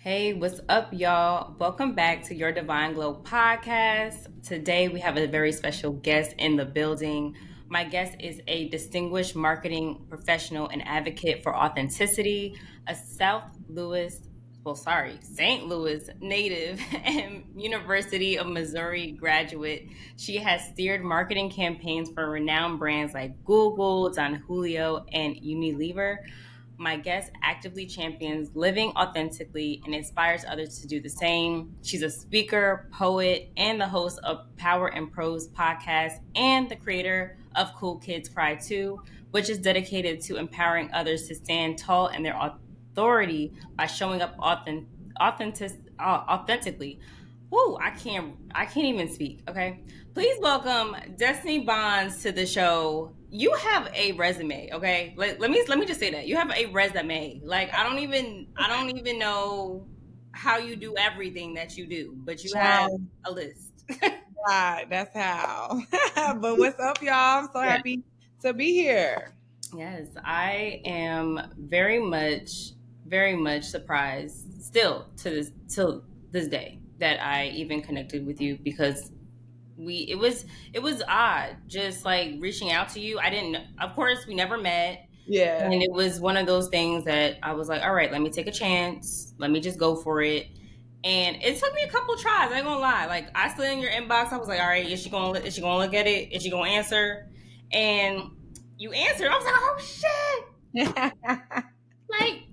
Hey, what's up, y'all? Welcome back to Your Divine Glow podcast. Today, we have a very special guest in the building. My guest is a distinguished marketing professional and advocate for authenticity, a St. Louis native and University of Missouri graduate. She has steered marketing campaigns for renowned brands like Google, Don Julio, and Unilever. My guest actively champions living authentically and inspires others to do the same. She's a speaker, poet, and the host of Power and Prose podcast and the creator of Cool Kids Cry Too, which is dedicated to empowering others to stand tall in their authority by showing up authentically. Woo, I can't even speak. Okay. Please welcome Destanee Bonds to the show. You have a resume, okay? Let me just say that. You have a resume. Like I don't even know how you do everything that you do, but you have Child, a list. right, that's how. But what's up, y'all? I'm so Yeah. happy to be here. Yes, I am very much surprised still to this day that I even connected with you because we it was odd just like reaching out to you. I didn't, of course we never met, Yeah. and it was one of those things that I was like, all right, let me take a chance, let me just go for it. And it took me a couple tries, I ain't gonna lie. Like I slid in your inbox, I was like, all right, is she gonna look at it, is she gonna answer? And you answered. I was like, oh shit, like,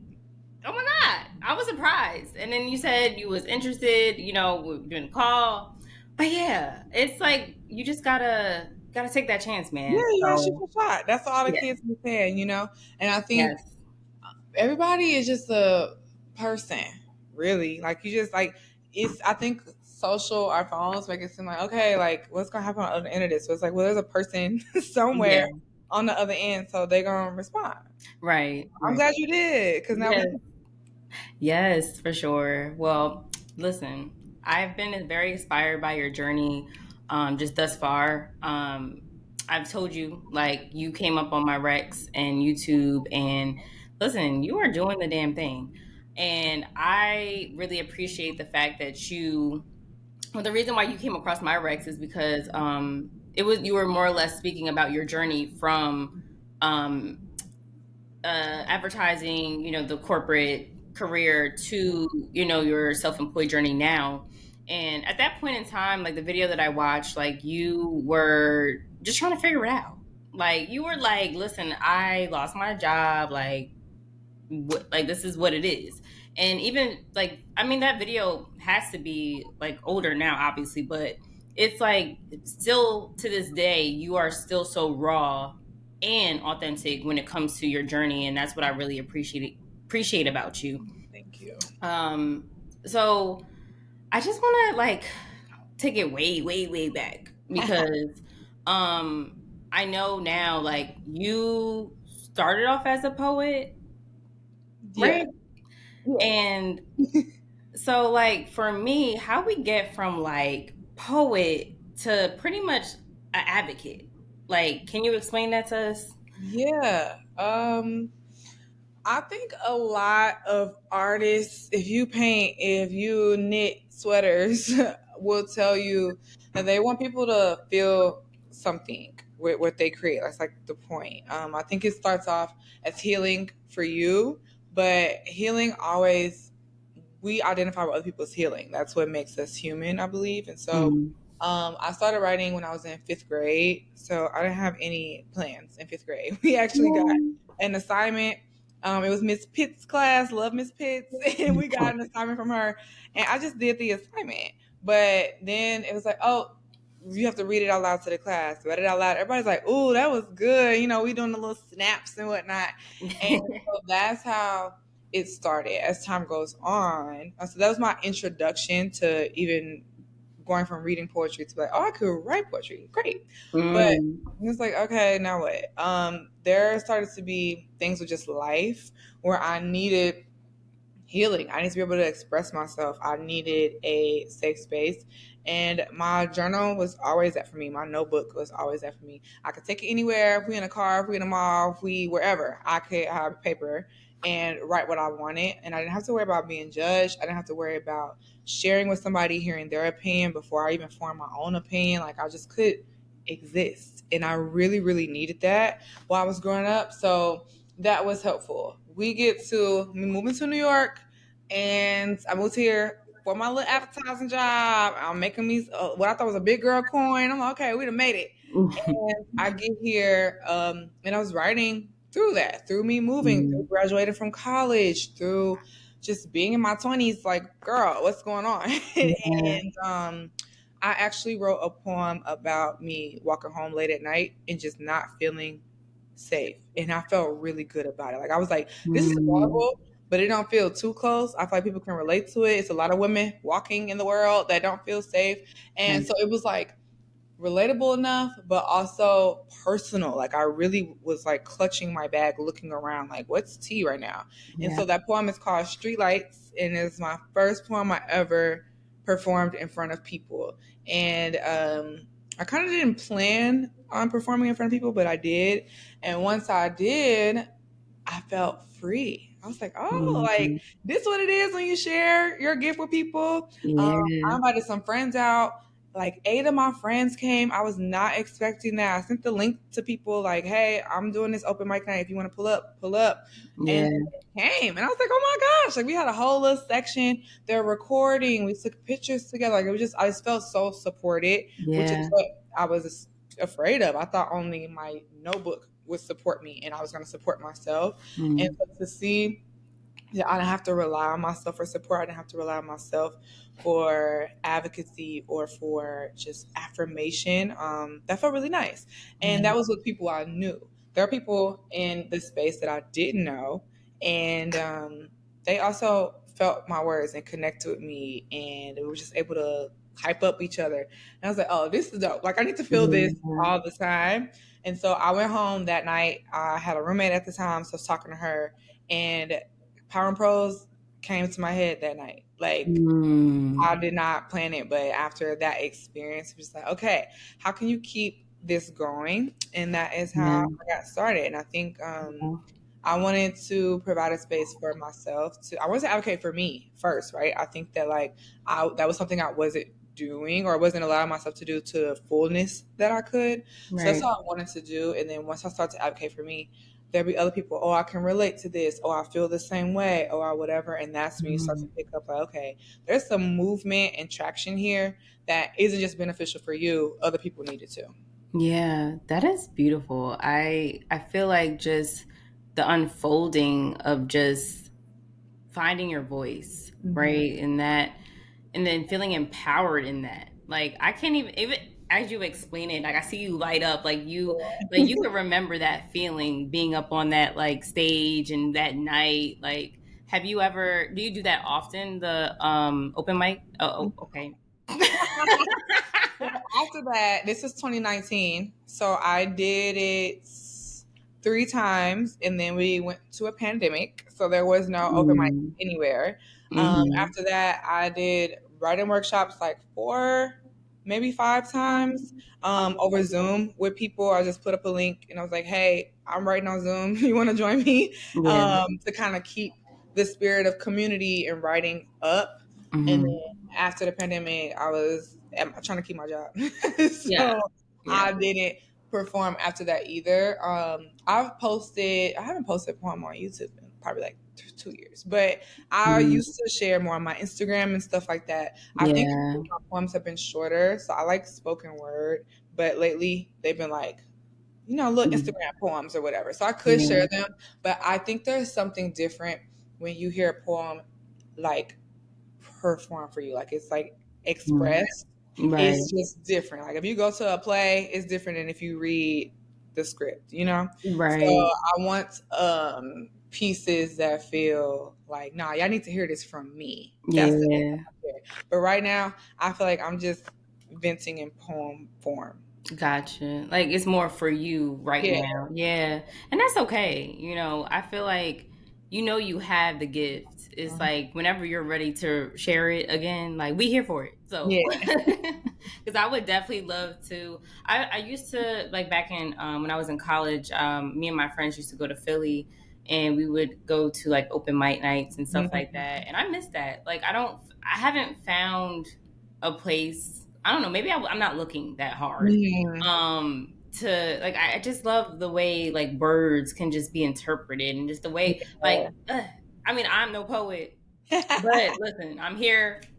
oh my god, I was surprised. And then you said you was interested, we were doing a call. But yeah, it's like you just gotta take that chance, Yeah, man. you gotta shoot So your shot. That's all the yeah. kids be saying. And I think Yes. everybody is just a person, really. Like you just like I think our phones make it seem like, okay, like what's gonna happen on the other end of this? So it's like, well, there's a person somewhere Yeah. on the other end, so they're gonna respond. Right. I'm Right. glad you did, because now we Yes. Yes, for sure. Well, listen, I've been very inspired by your journey, just thus far. I've told you, like, you came up on my Rex and YouTube, and listen, you are doing the damn thing. And I really appreciate the fact that well, the reason why you came across my Rex is because you were more or less speaking about your journey from um, advertising, the corporate career to, your self-employed journey now. And at that point in time, like the video that I watched, like you were just trying to figure it out. Like you were like, listen, I lost my job. Like this is what it is. And even like, I mean, that video has to be like older now, obviously, but it's like still to this day, you are still so raw and authentic when it comes to your journey, and that's what I really appreciate about you. thank you. Um, so I just want to like take it way, way, way back because um I know now like you started off as a poet, Yeah. right? And so, like, for me, how we get from like poet to pretty much an advocate? Like, can you explain that to us? Yeah. I think a lot of artists, if you knit sweaters, will tell you that they want people to feel something with what they create. That's like the point. I think it starts off as healing for you, but healing always, we identify with other people's healing. That's what makes us human, I believe. And so Mm. I started writing when I was in fifth grade. So I didn't have any plans in fifth grade. We actually got an assignment. It was Miss Pitt's class, love Miss Pitts, and we got an assignment from her. And I just did the assignment. But then it was like, oh, you have to read it out loud to the class. Read it out loud. Everybody's like, ooh, that was good. We doing the little snaps and whatnot. And so that's how it started as time goes on. So that was my introduction to even going from reading poetry to like, oh, I could write poetry. Great. But Mm. it's like, okay, now what? There started to be things with just life where I needed healing. I need to be able to express myself. I needed a safe space. And my journal was always that for me. My notebook was always that for me. I could take it anywhere. If we in a car, if we in a mall, if we wherever, I could have paper and write what I wanted. And I didn't have to worry about being judged. I didn't have to worry about sharing with somebody, hearing their opinion before I even formed my own opinion. Like I just could exist. And I really, really needed that while I was growing up. So that was helpful. We get to me moving to New York, and I moved here for my little advertising job. I'm making me what I thought was a big girl coin. I'm like, okay, we done made it. And I get here, and I was writing through that, through me moving, through Mm, graduating from college, through just being in my 20s, like, girl, what's going on? yeah, And I actually wrote a poem about me walking home late at night and just not feeling safe. And I felt really good about it. Like, I was like, this is mm, horrible, but it don't feel too close. I feel like people can relate to it. It's a lot of women walking in the world that don't feel safe. And right, so it was like, relatable enough, but also personal. Like I really was like clutching my bag, looking around, like, what's tea right now? And yeah, so that poem is called Streetlights, and it's my first poem I ever performed in front of people. And I kind of didn't plan on performing in front of people, but I did. And once I did, I felt free. I was like, oh, like mm, this what it is when you share your gift with people. I yeah, invited some friends out. Like 8 of my friends came. I was not expecting that. I sent the link to people like, hey, I'm doing this open mic night. If you want to pull up, pull up. And yeah, then they came. And I was like, oh my gosh. Like we had a whole little section. They're recording. We took pictures together. Like it was just, I just felt so supported, which is yeah, what I was afraid of. I thought only my notebook would support me and I was going to support myself. And mm, so to see that I didn't have to rely on myself for support, I didn't have to rely on myself for advocacy or for just affirmation, that felt really nice. And yeah, that was with people I knew. There are people in the space that I didn't know, and they also felt my words and connected with me, and we were just able to hype up each other. And I was like, oh, this is dope. Like, I need to feel this yeah, all the time. And so I went home that night. I had a roommate at the time, so I was talking to her, and Power and Pros came to my head that night. Like, I mm, did not plan it, but after that experience, it was like, okay, how can you keep this going? And that is how yeah, I got started. And I think yeah, I wanted to provide a space for myself to, I wanted to advocate for me first, right? I think that like that was something I wasn't doing or wasn't allowing myself to do to the fullness that I could. So that's right, all I wanted to do. And then once I start to advocate for me, there'll be other people, oh, I can relate to this, or I feel the same way, or whatever. And that's when you start to mm, pick up like, okay, there's some movement and traction here that isn't just beneficial for you, other people need it too. yeah. That is beautiful. I feel like just the unfolding of just finding your voice, Mm-hmm. right? And that, and then feeling empowered in that. Like I can't even as you explain it, like I see you light up, like you can remember that feeling being up on that like stage and that night. Like, have you ever? Do you do that often? The open mic? Oh, okay. So after that, this is 2019. So I did it 3 times, and then we went to a pandemic. So there was no open mic Mm, anywhere. mm-hmm. After that, I did writing workshops like 4, maybe 5 times over Zoom with people. I just put up a link and I was like, hey, I'm writing on Zoom. You want to join me? Yeah. To kind of keep the spirit of community and writing up. And Mm-hmm. then after the pandemic, I was trying to keep my job. Yeah. So Yeah. I didn't perform after that either. I haven't posted a poem on YouTube in probably like 2 years, but I Mm, used to share more on my Instagram and stuff like that. I think yeah. my poems have been shorter, so I like spoken word, but lately they've been like, little Mm, Instagram poems or whatever. So I could yeah. share them, but I think there's something different when you hear a poem like perform for you. Like it's like Mm, expressed. right. It's just different. Like if you go to a play, it's different than if you read the script. So Right. I want pieces that feel like, nah, y'all need to hear this from me. That's the Yeah. but right now I feel like I'm just venting in poem form. Gotcha. Like it's more for you right Yeah. now. Yeah. And that's okay. I feel like you have the gift. It's Mhm. like whenever you're ready to share it again, like we here for it. So Yeah. cuz I would definitely love to. I used to like back in when I was in college, me and my friends used to go to Philly and we would go to like open mic nights and stuff like Mhm. that. And I miss that. Like I haven't found a place. I don't know. Maybe I'm not looking that hard. Mhm. To like, I just love the way like words can just be interpreted, and just the way like, I mean, I'm no poet, but listen, I'm here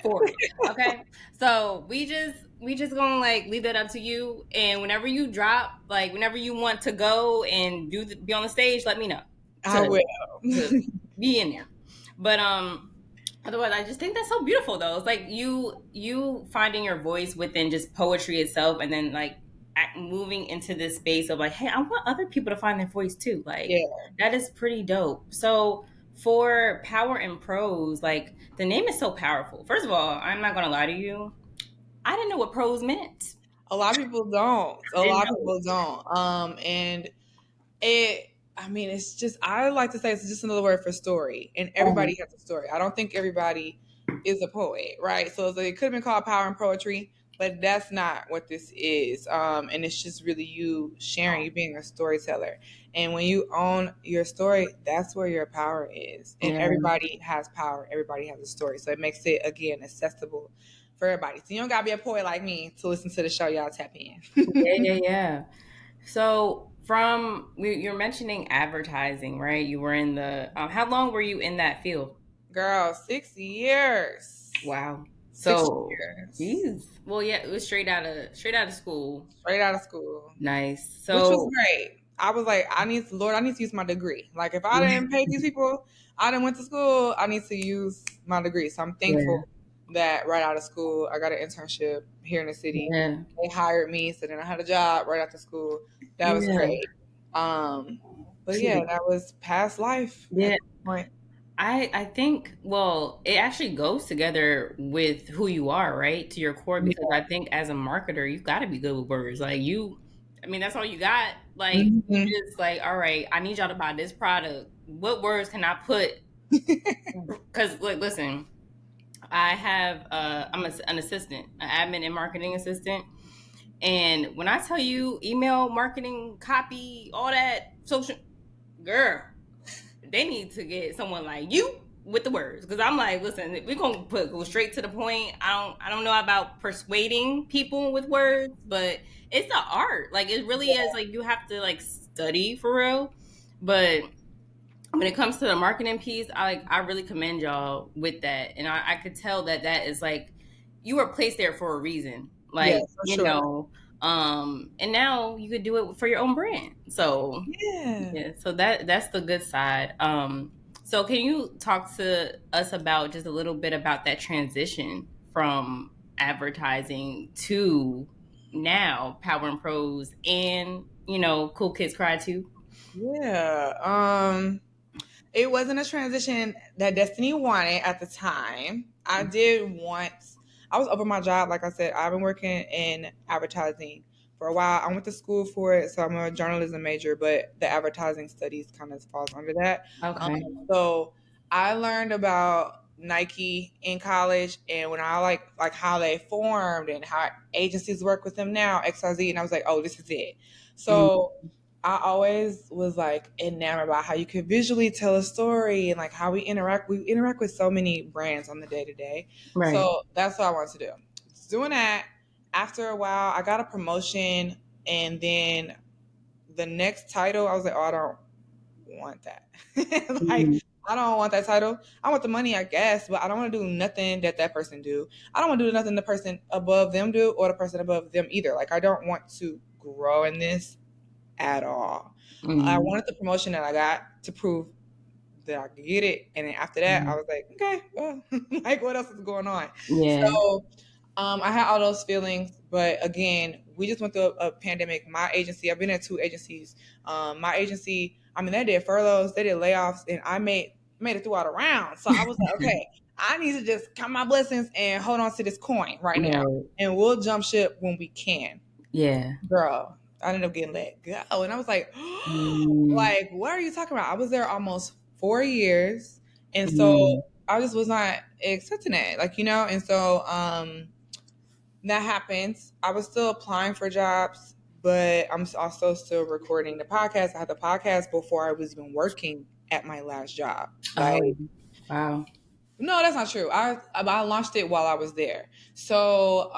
for it. Okay. So we just gonna like leave that up to you. And whenever you drop, like whenever you want to go and be on the stage, let me know I to will. to be in there. But otherwise, I just think that's so beautiful though. It's like you finding your voice within just poetry itself, and then like moving into this space of like, hey, I want other people to find their voice too. Like Yeah. that is pretty dope. So for Power and Prose, like the name is so powerful. First of all, I'm not gonna lie to you. I didn't know what prose meant. A lot of people don't. I A didn't lot of know. people don't. And it, I mean, it's just, I like to say it's just another word for story, and everybody has a story. I don't think everybody is a poet, right? So it's like, it could have been called power and poetry, but that's not what this is. And it's just really you sharing, you being a storyteller. And when you own your story, that's where your power is. And Yeah, everybody has power, everybody has a story. So it makes it, again, accessible for everybody. So you don't got to be a poet like me to listen to the show. Y'all tap yeah, in. yeah, yeah. So from you're mentioning advertising, right? You were in the how long were you in that field? Girl, 6 years. Wow. Six So, years. geez. Well, yeah, it was straight out of school. Straight out of school. Nice. Which was So, great. I was like, Lord, I need to use my degree. Like if I yeah, didn't pay these people, I didn't went to school, I need to use my degree. So I'm yeah, thankful that right out of school I got an internship here in the city. yeah, They hired me, so then I had a job right after school. That was yeah. great. Um, but yeah, See, that was past life at yeah. that point. I think well, it actually goes together with who you are, right? To your core, because I think as a marketer, you got to be good with words. Like I mean, that's all you got. Like you Mhm. just like, all right, I need y'all to buy this product. What words can I put? Because like, listen, I'm an assistant, an admin and marketing assistant, and when I tell you email marketing, copy, all that social, girl, they need to get someone like you with the words, because I'm like, listen, we're gonna go straight to the point. I don't know about persuading people with words, but it's the art. Like it really is. Like you have to like study for real. But when it comes to the marketing piece, I really commend y'all with that, and I could tell that that is like you were placed there for a reason. Yeah, Like for sure. and now you could do it for your own brand. So Yeah. yeah, so that's the good side. So can you talk to us about just a little bit about that transition from advertising to now Power and Pros and Cool Kids Cry too? Yeah. It wasn't a transition that Destiny wanted at the time. I was over my job. Like I said, I've been working in advertising for a while. I went to school for it, so I'm a journalism major, but the advertising studies kind of falls under that. Um, Okay. so I learned about Nike in college, and when I like how they formed and how agencies work with them now, XYZ, and I was like, oh, this is it. Mm, So I always was like enamored about how you could visually tell a story and like how we interact. We interact with so many brands on the day to day. right. So that's what I wanted to do. Doing that, after a while, I got a promotion, and then the next title, I was like, oh, I don't want that. Like, Mm, I don't want that title. I want the money, I guess, but I don't want to do nothing that person do. I don't want to do nothing the person above them do or the person above them either. Like, I don't want to grow in this at all. I mm, wanted the promotion that I got to prove that I could get it. And then after that, I mm. was like, okay, well, like what else is going on? Yeah. So I had all those feelings, but again, we just went through a pandemic. My agency, I've been at two agencies. My agency, I mean, they did furloughs, they did layoffs, and I made it throughout a round. So I was like, okay, I need to just count my blessings and hold on to this coin right now, Right. and we'll jump ship when we can. Yeah. Girl, I ended up getting let go, and I was like, Mm, like, what are you talking about? I was there almost 4 years, and so mm, I just was not accepting it, like and so that happened. I was still applying for jobs, but I'm also still recording the podcast. I had the podcast before I was even working at my last job. Like, Oh, wow. no, that's not true. I launched it while I was there. So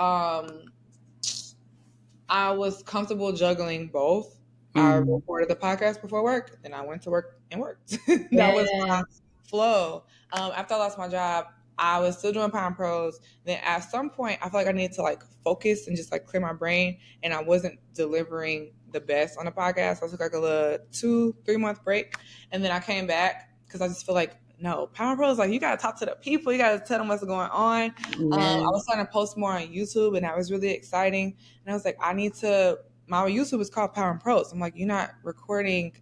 I was comfortable juggling both. I Mm. recorded the podcast before work, then I went to work and worked. That was my Yeah. flow. After I lost my job, I was still doing Pound Pros. Then at some point, I felt like I needed to like focus and just like clear my brain, and I wasn't delivering the best on the podcast. So I took like a little 2-3 month break, and then I came back because I just feel like no, Power Pro is like you gotta talk to the people, you gotta tell them what's going on. I Yeah. was starting to post more on YouTube, and that was really exciting. And I was like, I need to. My YouTube is called Power and Pros. I'm like, you're not recording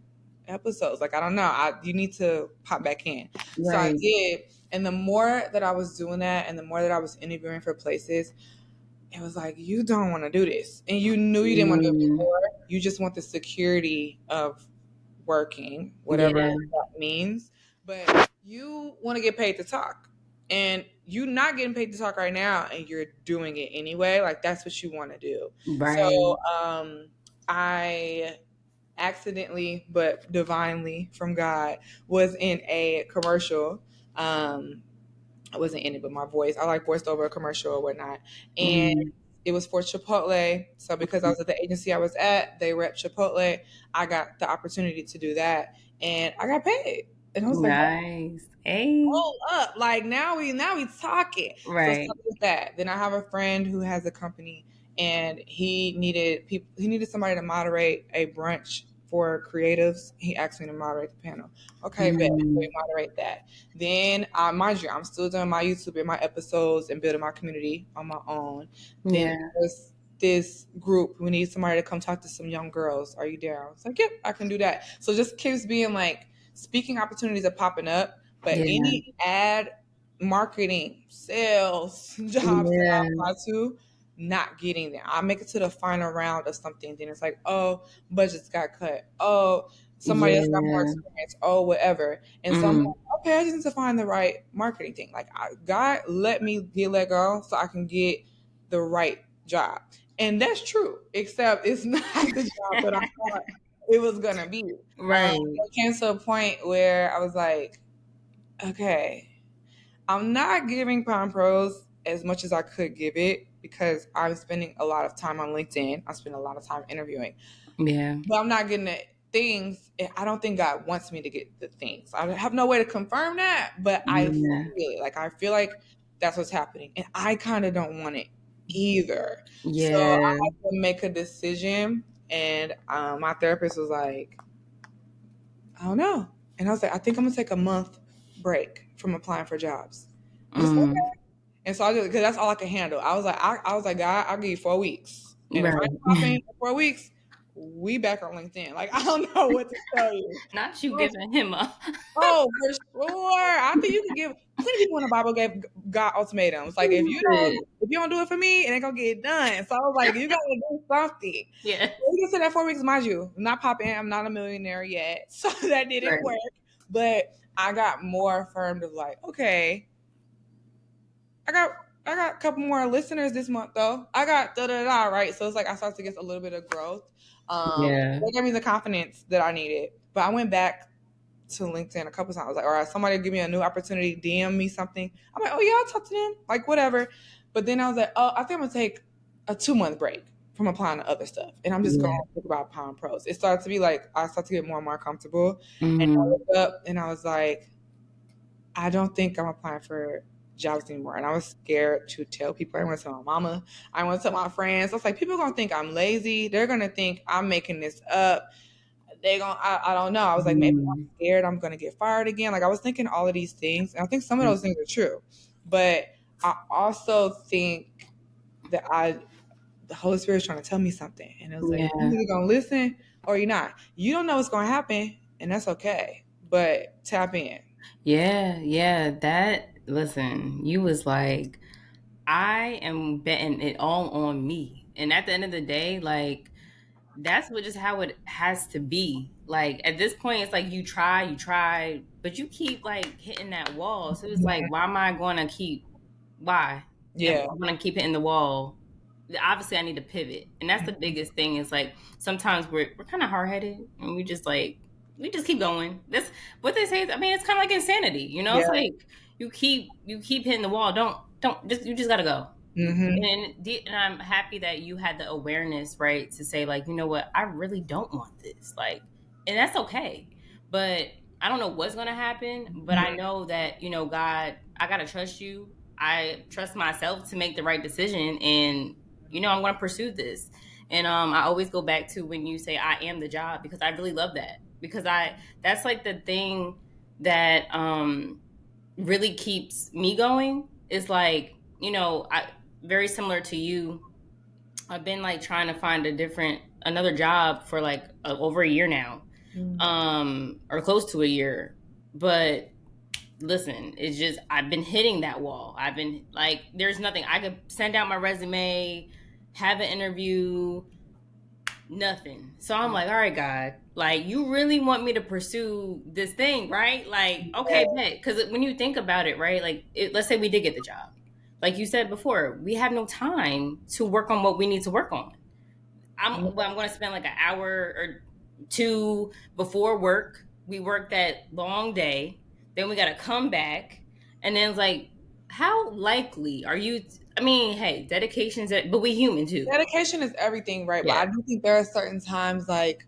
episodes. Like, I don't know. You need to pop back in. So I Right. did, and the more that I was doing that, and the more that I was interviewing for places, it was like, you don't want to do this, and you knew you didn't want to do it Mm. before. You just want the security of working, whatever Yeah. that means. But you want to get paid to talk. And you're not getting paid to talk right now and you're doing it anyway. Like that's what you want to do. Right. So I accidentally but divinely from God was in a commercial. I wasn't in it, but my voice, I like voiced over a commercial or whatnot. And Mm. it was for Chipotle. So because I was at the agency I was at, they were at Chipotle. I got the opportunity to do that and I got paid. And I was like, Nice. Hey. hold up. Like now we talking. So Right. stuff like that. Then I have a friend who has a company and he needed somebody to moderate a brunch for creatives. He asked me to moderate the panel. Okay, bet. So we Mm. moderate that. Then mind you, I'm still doing my YouTube and my episodes and building my community on my own. Then Yeah. there's this group. We need somebody to come talk to some young girls. Are you down? It's like, yep, I can do that. So it just keeps being like speaking opportunities are popping up, but Yeah. any ad marketing, sales jobs that I Yeah. apply to, not getting there. I make it to the final round of something, then it's like, oh, budgets got cut. Oh, somebody else got more Yeah. experience. Oh, whatever. And so I'm Mm. like, okay, I just need to find the right marketing thing. Like, God let me get let go so I can get the right job. And that's true, except it's not the job that I thought it was gonna be. Right. It came to a point where I was like, okay, I'm not giving Palm Pros as much as I could give it because I'm spending a lot of time on LinkedIn. I spend a lot of time interviewing, Yeah. but I'm not getting the things. I don't think God wants me to get the things. I have no way to confirm that, but I feel Yeah. it. Like I feel like that's what's happening, and I kind of don't want it either. So I Yeah. had to make a decision, and my therapist was like, I don't know. And I was like, I think I'm gonna take a month break from applying for jobs. He was like, Mm. okay. And so I just because that's all I could handle. I was like, God, I'll give you 4 weeks. And if I Right. ain't popping in 4 weeks, we back on LinkedIn. Like I don't know what to tell you. Not you giving him up. Oh, for sure. I think you can give plenty of people in the Bible gave God ultimatums. Like Listen. if you don't do it for me, it ain't gonna get done. So I was like, you gotta do something. Yeah. We get to that 4 weeks, mind you. I'm not popping. I'm not a millionaire yet, so that didn't Right. work. But I got more affirmed of like, okay, I got I got a couple more listeners this month though. I got da da da right. So it's like I started to get a little bit of growth. Yeah. They gave me the confidence that I needed. But I went back to LinkedIn a couple times. I was like, all right, somebody give me a new opportunity, DM me something. I'm like, oh yeah, I'll talk to them, like whatever. But then I was like, oh, I think I'm gonna take a 2 month break from applying to other stuff, and I'm just gonna Yeah. think about Pound Pros. It started to be like I started to get more and more comfortable, and I Mm. looked up and I was like, I don't think I'm applying for jobs anymore. And I was scared to tell people. I want to tell my mama. I want to tell my friends. I was like, people are gonna think I'm lazy. They're gonna think I'm making this up. I don't know. I was like, maybe I'm Mm. scared I'm gonna get fired again. Like I was thinking all of these things. And I think some of those things are true. But I also think that the Holy Spirit is trying to tell me something. And it was like, Yeah. you're either gonna listen or you're not. You don't know what's gonna happen, and that's okay. But tap in. Yeah. Yeah. That, listen, you was like, I am betting it all on me. And at the end of the day, like, that's what just how it has to be. Like, at this point, it's like you try, but you keep like hitting that wall. So it's like, why am I going to keep, why am Yeah. I going to keep hitting the wall? obviously I need to pivot. And that's the biggest thing is like sometimes we're kind of hard headed and we just keep going. That's what they say. I mean, it's kind of like insanity, you know. It's Yeah. like you keep hitting the wall. Don't just you just gotta go. Mm-hmm. And I'm happy that you had the awareness, right, to say like, you know what, I really don't want this, like, and that's okay. But I don't know what's gonna happen, but I know that God, I gotta trust you. I trust myself to make the right decision, and I'm gonna pursue this. And I always go back to when you say I am the job because I really love that because I that's like the thing that really keeps me going is like I very similar to you. I've been like trying to find another job for like over a year now, or close to a year. But listen, it's just I've been hitting that wall. I've been like, there's nothing I could send out my resume, have an interview, nothing. So I'm like, all right, God, like you really want me to pursue this thing, right? Like, okay, bet. Because when you think about it, right? Like, let's say we did get the job. Like you said before, we have no time to work on what we need to work on. I'm going to spend like an hour or two before work. We work that long day, then we got to come back, and then it's like, how likely are you? I mean, hey, dedication's it, but we human too. Dedication is everything, right? But Yeah. I do think there are certain times like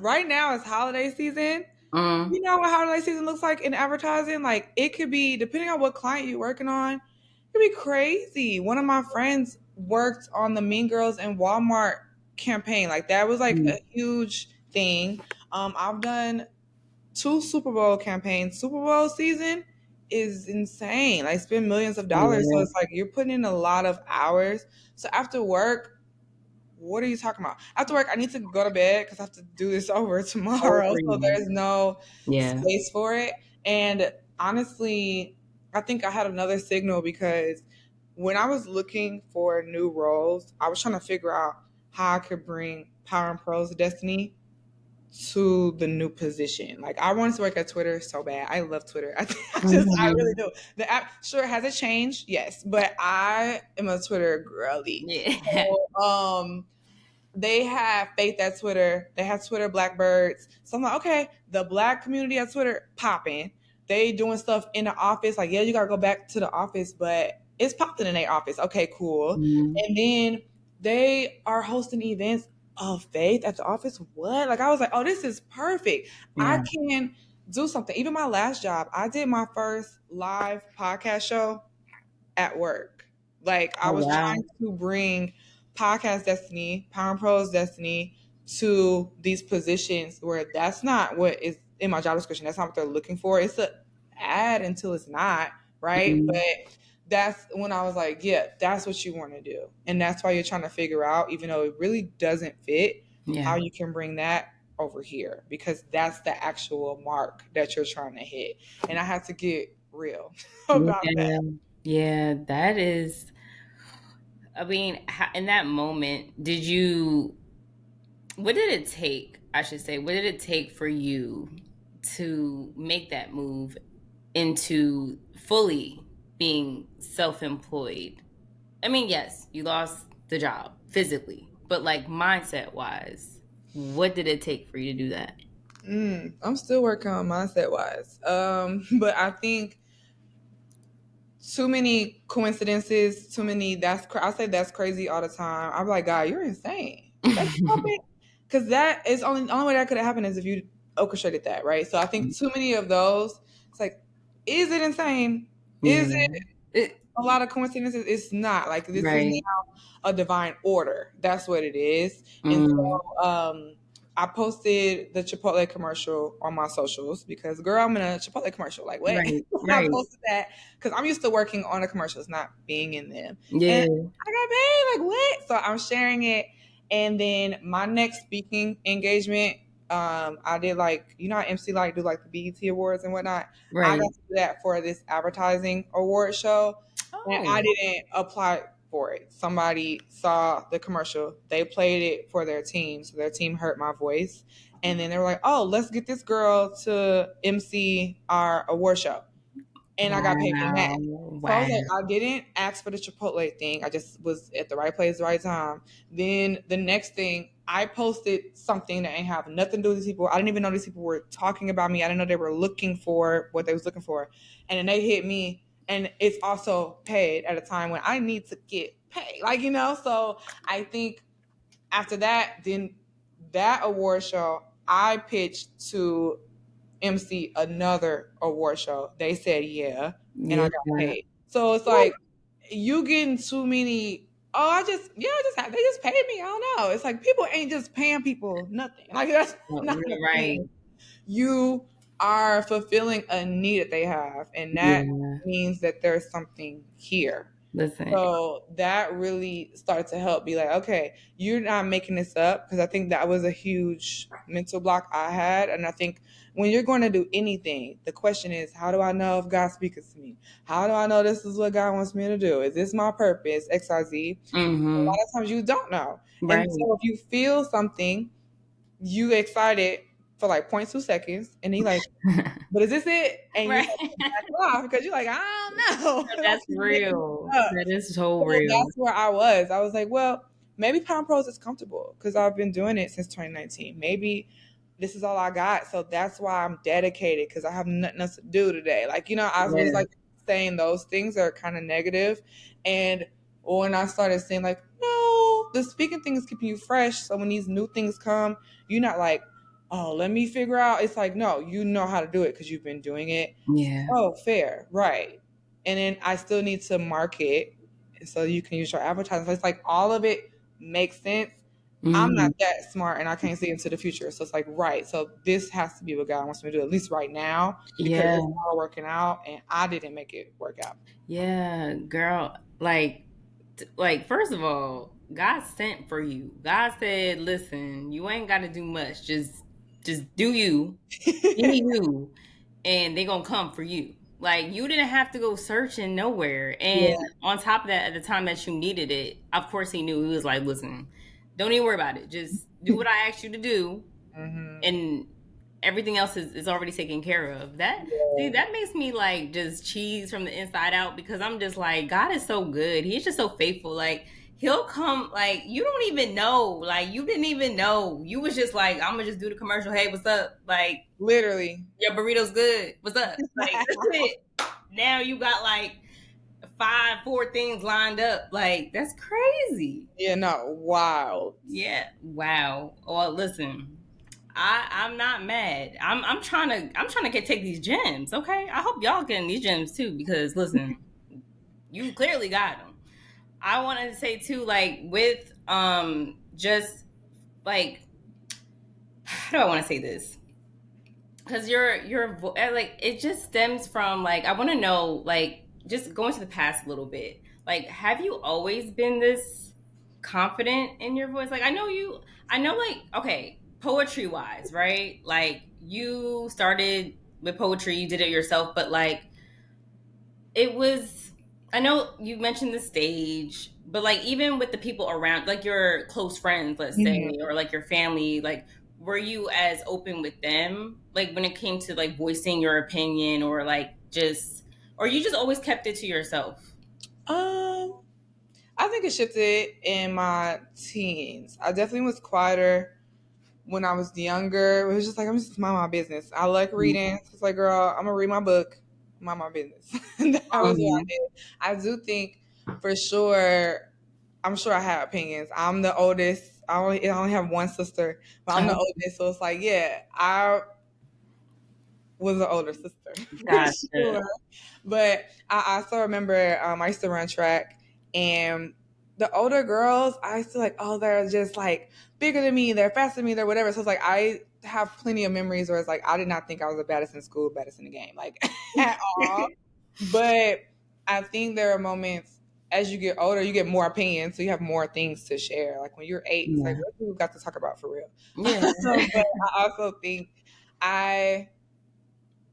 right now it's holiday season. Mm, You know what holiday season looks like in advertising? Like it could be depending on what client you're working on, it could be crazy. One of my friends worked on the Mean Girls and Walmart campaign. Like that was like mm, a huge thing. I've done two Super Bowl campaigns. Super Bowl season is insane. Like spend millions of dollars. So yeah. it's like you're putting in a lot of hours. So after work, what are you talking about? After work, I need to go to bed because I have to do this over tomorrow. Over So you. there's no Yeah. space for it. And honestly, I think I had another signal because when I was looking for new roles, I was trying to figure out how I could bring Power and Pros Destiny to the new position. Like I wanted to work at Twitter so bad. I love Twitter. I really Mhm. do. The app, sure, has it changed? Yes, but I am a Twitter girly. Yeah. So, they have faith at Twitter. They have Twitter Blackbirds. So I'm like, okay, the Black community at Twitter popping. They doing stuff in the office. Like, yeah, you gotta go back to the office, but it's popping in their office. Okay, cool. Mm, And then they are hosting events of faith at the office. What? Like, I was like, oh, this is perfect. I yeah. can do something. Even my last job, I did my first live podcast show at work. Like I Oh was wow. trying to bring podcast destiny, Power and Pros destiny to these positions where that's not what is in my job description. That's not what they're looking for. It's a ad until it's not, right? But Mm, that's when I was like, yeah, that's what you want to do. And that's why you're trying to figure out, even though it really doesn't fit, how yeah. you can bring that over here because that's the actual mark that you're trying to hit. And I had to get real about that. Yeah. Yeah. That is. I mean, in that moment, did you? What did it take? I should say, what did it take for you to make that move into fully being self-employed? I mean, yes, you lost the job physically, but like mindset wise, what did it take for you to do that? I'm still working on mindset wise. But I think too many coincidences, too many. I say that's crazy all the time. I'm like, God, you're insane. That just happened because that is only way that could have happened is if you orchestrated that, right? So I think too many of those. It's like, is it insane? Yeah. Is it a lot of coincidences? It's not. Like this is Right. a divine order. That's what it is. And Mm, so I posted the Chipotle commercial on my socials because girl, I'm in a Chipotle commercial. Like what? right. I Right. posted that because I'm used to working on the commercials, not being in them. And Yeah. I got paid. Like what? So I'm sharing it. And then my next speaking engagement, I did like how MC like do like the BET awards and whatnot. I got Right. to do that for this advertising award show and I Oh. didn't apply for it. Somebody saw the commercial, they played it for their team, so their team heard my voice, and then they were like, "Oh, let's get this girl to MC our award show." and I got paid for that. Wow. So I was Wow. like, I didn't ask for the Chipotle thing. I just was at the right place, the right time. Then the next thing, I posted something that ain't have nothing to do with these people. I didn't even know these people were talking about me. I didn't know they were looking for what they was looking for. And then they hit me, and it's also paid at a time when I need to get paid. Like, so I think after that, then that award show, I pitched to MC another award show. They said yeah, and I Yeah. got paid. So it's like you getting too many. Oh, they just paid me. I don't know. It's like people ain't just paying people nothing. Like that's not a You're right. thing. You are fulfilling a need that they have, and that Yeah. means that there's something here. Listen. So that really started to help be like, okay, you're not making this up, because I think that was a huge mental block I had. And I think when you're going to do anything, the question is, how do I know if God speaks to me? How do I know this is what God wants me to do? Is this my purpose? XYZ. A Mm-hmm. lot of times you don't know. And Right. so if you feel something, you get excited for like 0.2 seconds, and then you're like, but is this it? And you Right. have to back off because you're like, I don't know. Like, That's you're making real. it up. That is so So real. that's where I was. I was like, well, maybe Pound Pros is comfortable because I've been doing it since 2019. Maybe this is all I got. So that's why I'm dedicated, because I have nothing else to do today. Like, I was Yeah. like saying those things that are kind of negative. And when I started saying, like, no, the speaking thing is keeping you fresh. So when these new things come, you're not like, oh, let me figure out. It's like, no, you know how to do it because you've been doing it. Yeah. Oh, fair. Right. And then I still need to market so you can use your advertising. So it's like all of it makes sense. I'm Mm-hmm. not that smart and I can't see into the future. So it's like, right. So this has to be what God wants me to do, at least right now, because Yeah. it's all working out and I didn't make it work out. Yeah, girl. Like first of all, God sent for you. God said, "Listen, you ain't got to do much. Just do you, be you, and they gonna come for you." Like you didn't have to go searching nowhere. And Yeah. on top of that, at the time that you needed it, of course he knew. He was like, "Listen, don't even worry about it. Just do what I asked you to do, Hmm. and everything else is already taken care of." That makes me like just cheese from the inside out, because I'm just like, God is so good. He's just so faithful. Like he'll come, like you don't even know, like you didn't even know. You was just like, I'm gonna just do the commercial. Hey, what's up? Like Literally. your burrito's good. What's up? Like that's it. Now you got like four things lined up. Like that's crazy. Yeah, no, wild. Yeah. Wow. Well, listen. I'm not mad. I'm trying to get take these gems. Okay, I hope y'all getting these gems too, because listen, you clearly got them. I wanted to say too, like with just like how do I want to say this? Because like it just stems from like I want to know, like just going to the past a little bit. Like, have you always been this confident in your voice? Like I know, like, okay, poetry wise, right? Like you started with poetry, you did it yourself, but like it was, I know you mentioned the stage, but like even with the people around, like your close friends, let's say, Mhm. or like your family, like were you as open with them, like when it came to like voicing your opinion, or like just, or you just always kept it to yourself? Um, I think it shifted in my teens. I definitely was quieter when I was younger. It was just like, I'm just mind my business. I like reading. So it's like, girl, I'm gonna read my book, mind my business. That was what I Um, did. I do think for sure, I'm sure I have opinions. I'm the oldest. I only have one sister, but I'm the oldest. So it's like, yeah, I was the older sister for gotcha. sure. But I also remember I used to run track, and the older girls, I used to like, oh, they're just like bigger than me, they're faster than me, they're whatever. So it's like I have plenty of memories where it's like I did not think I was the baddest in school, baddest in the game, like at all. But I think there are moments as you get older, you get more opinions, so you have more things to share. Like when you're 8, it's like Yeah. what do we got to talk about for real? Yeah. But I also think I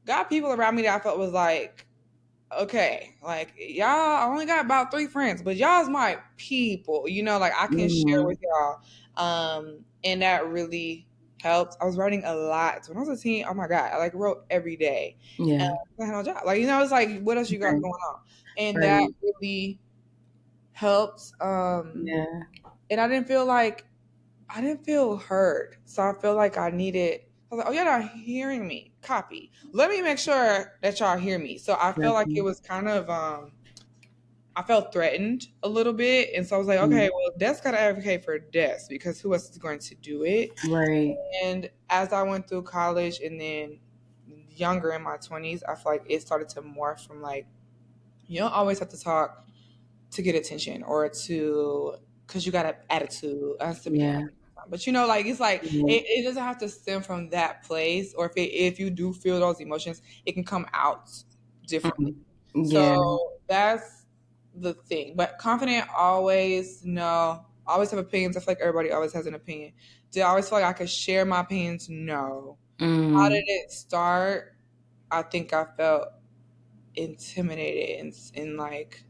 got people around me that I felt was like, okay, like y'all I only got about 3 friends, but y'all's my people, like I can share Mhm. with y'all. And that really helped. I was writing a lot. So when I was a teen, oh my God, I like wrote every day. And Yeah. I had no job. Like, it's like, what else you got Right. going on? And that Right. really helped. Yeah. And I didn't feel heard. So I feel like I needed, I was like, oh, you're not hearing me. Copy. Let me make sure that y'all hear me. So I feel like it Exactly. was kind of, I felt threatened a little bit. And so I was like, okay, Mm. well, Des got to advocate for Des because who else is going to do it? Right. And as I went through college and then younger in my 20s, I feel like it started to morph from like, you don't always have to talk to get attention or to because you got an attitude. It has to be Yeah. happy. But like it's like Right. it doesn't have to stem from that place. Or if you do feel those emotions, it can come out differently. Mm. Yeah. So that's the thing. But confident always no. Always have opinions. I feel like everybody always has an opinion. Do I always feel like I could share my opinions? No. How did Mm. it start? I think I felt intimidated and like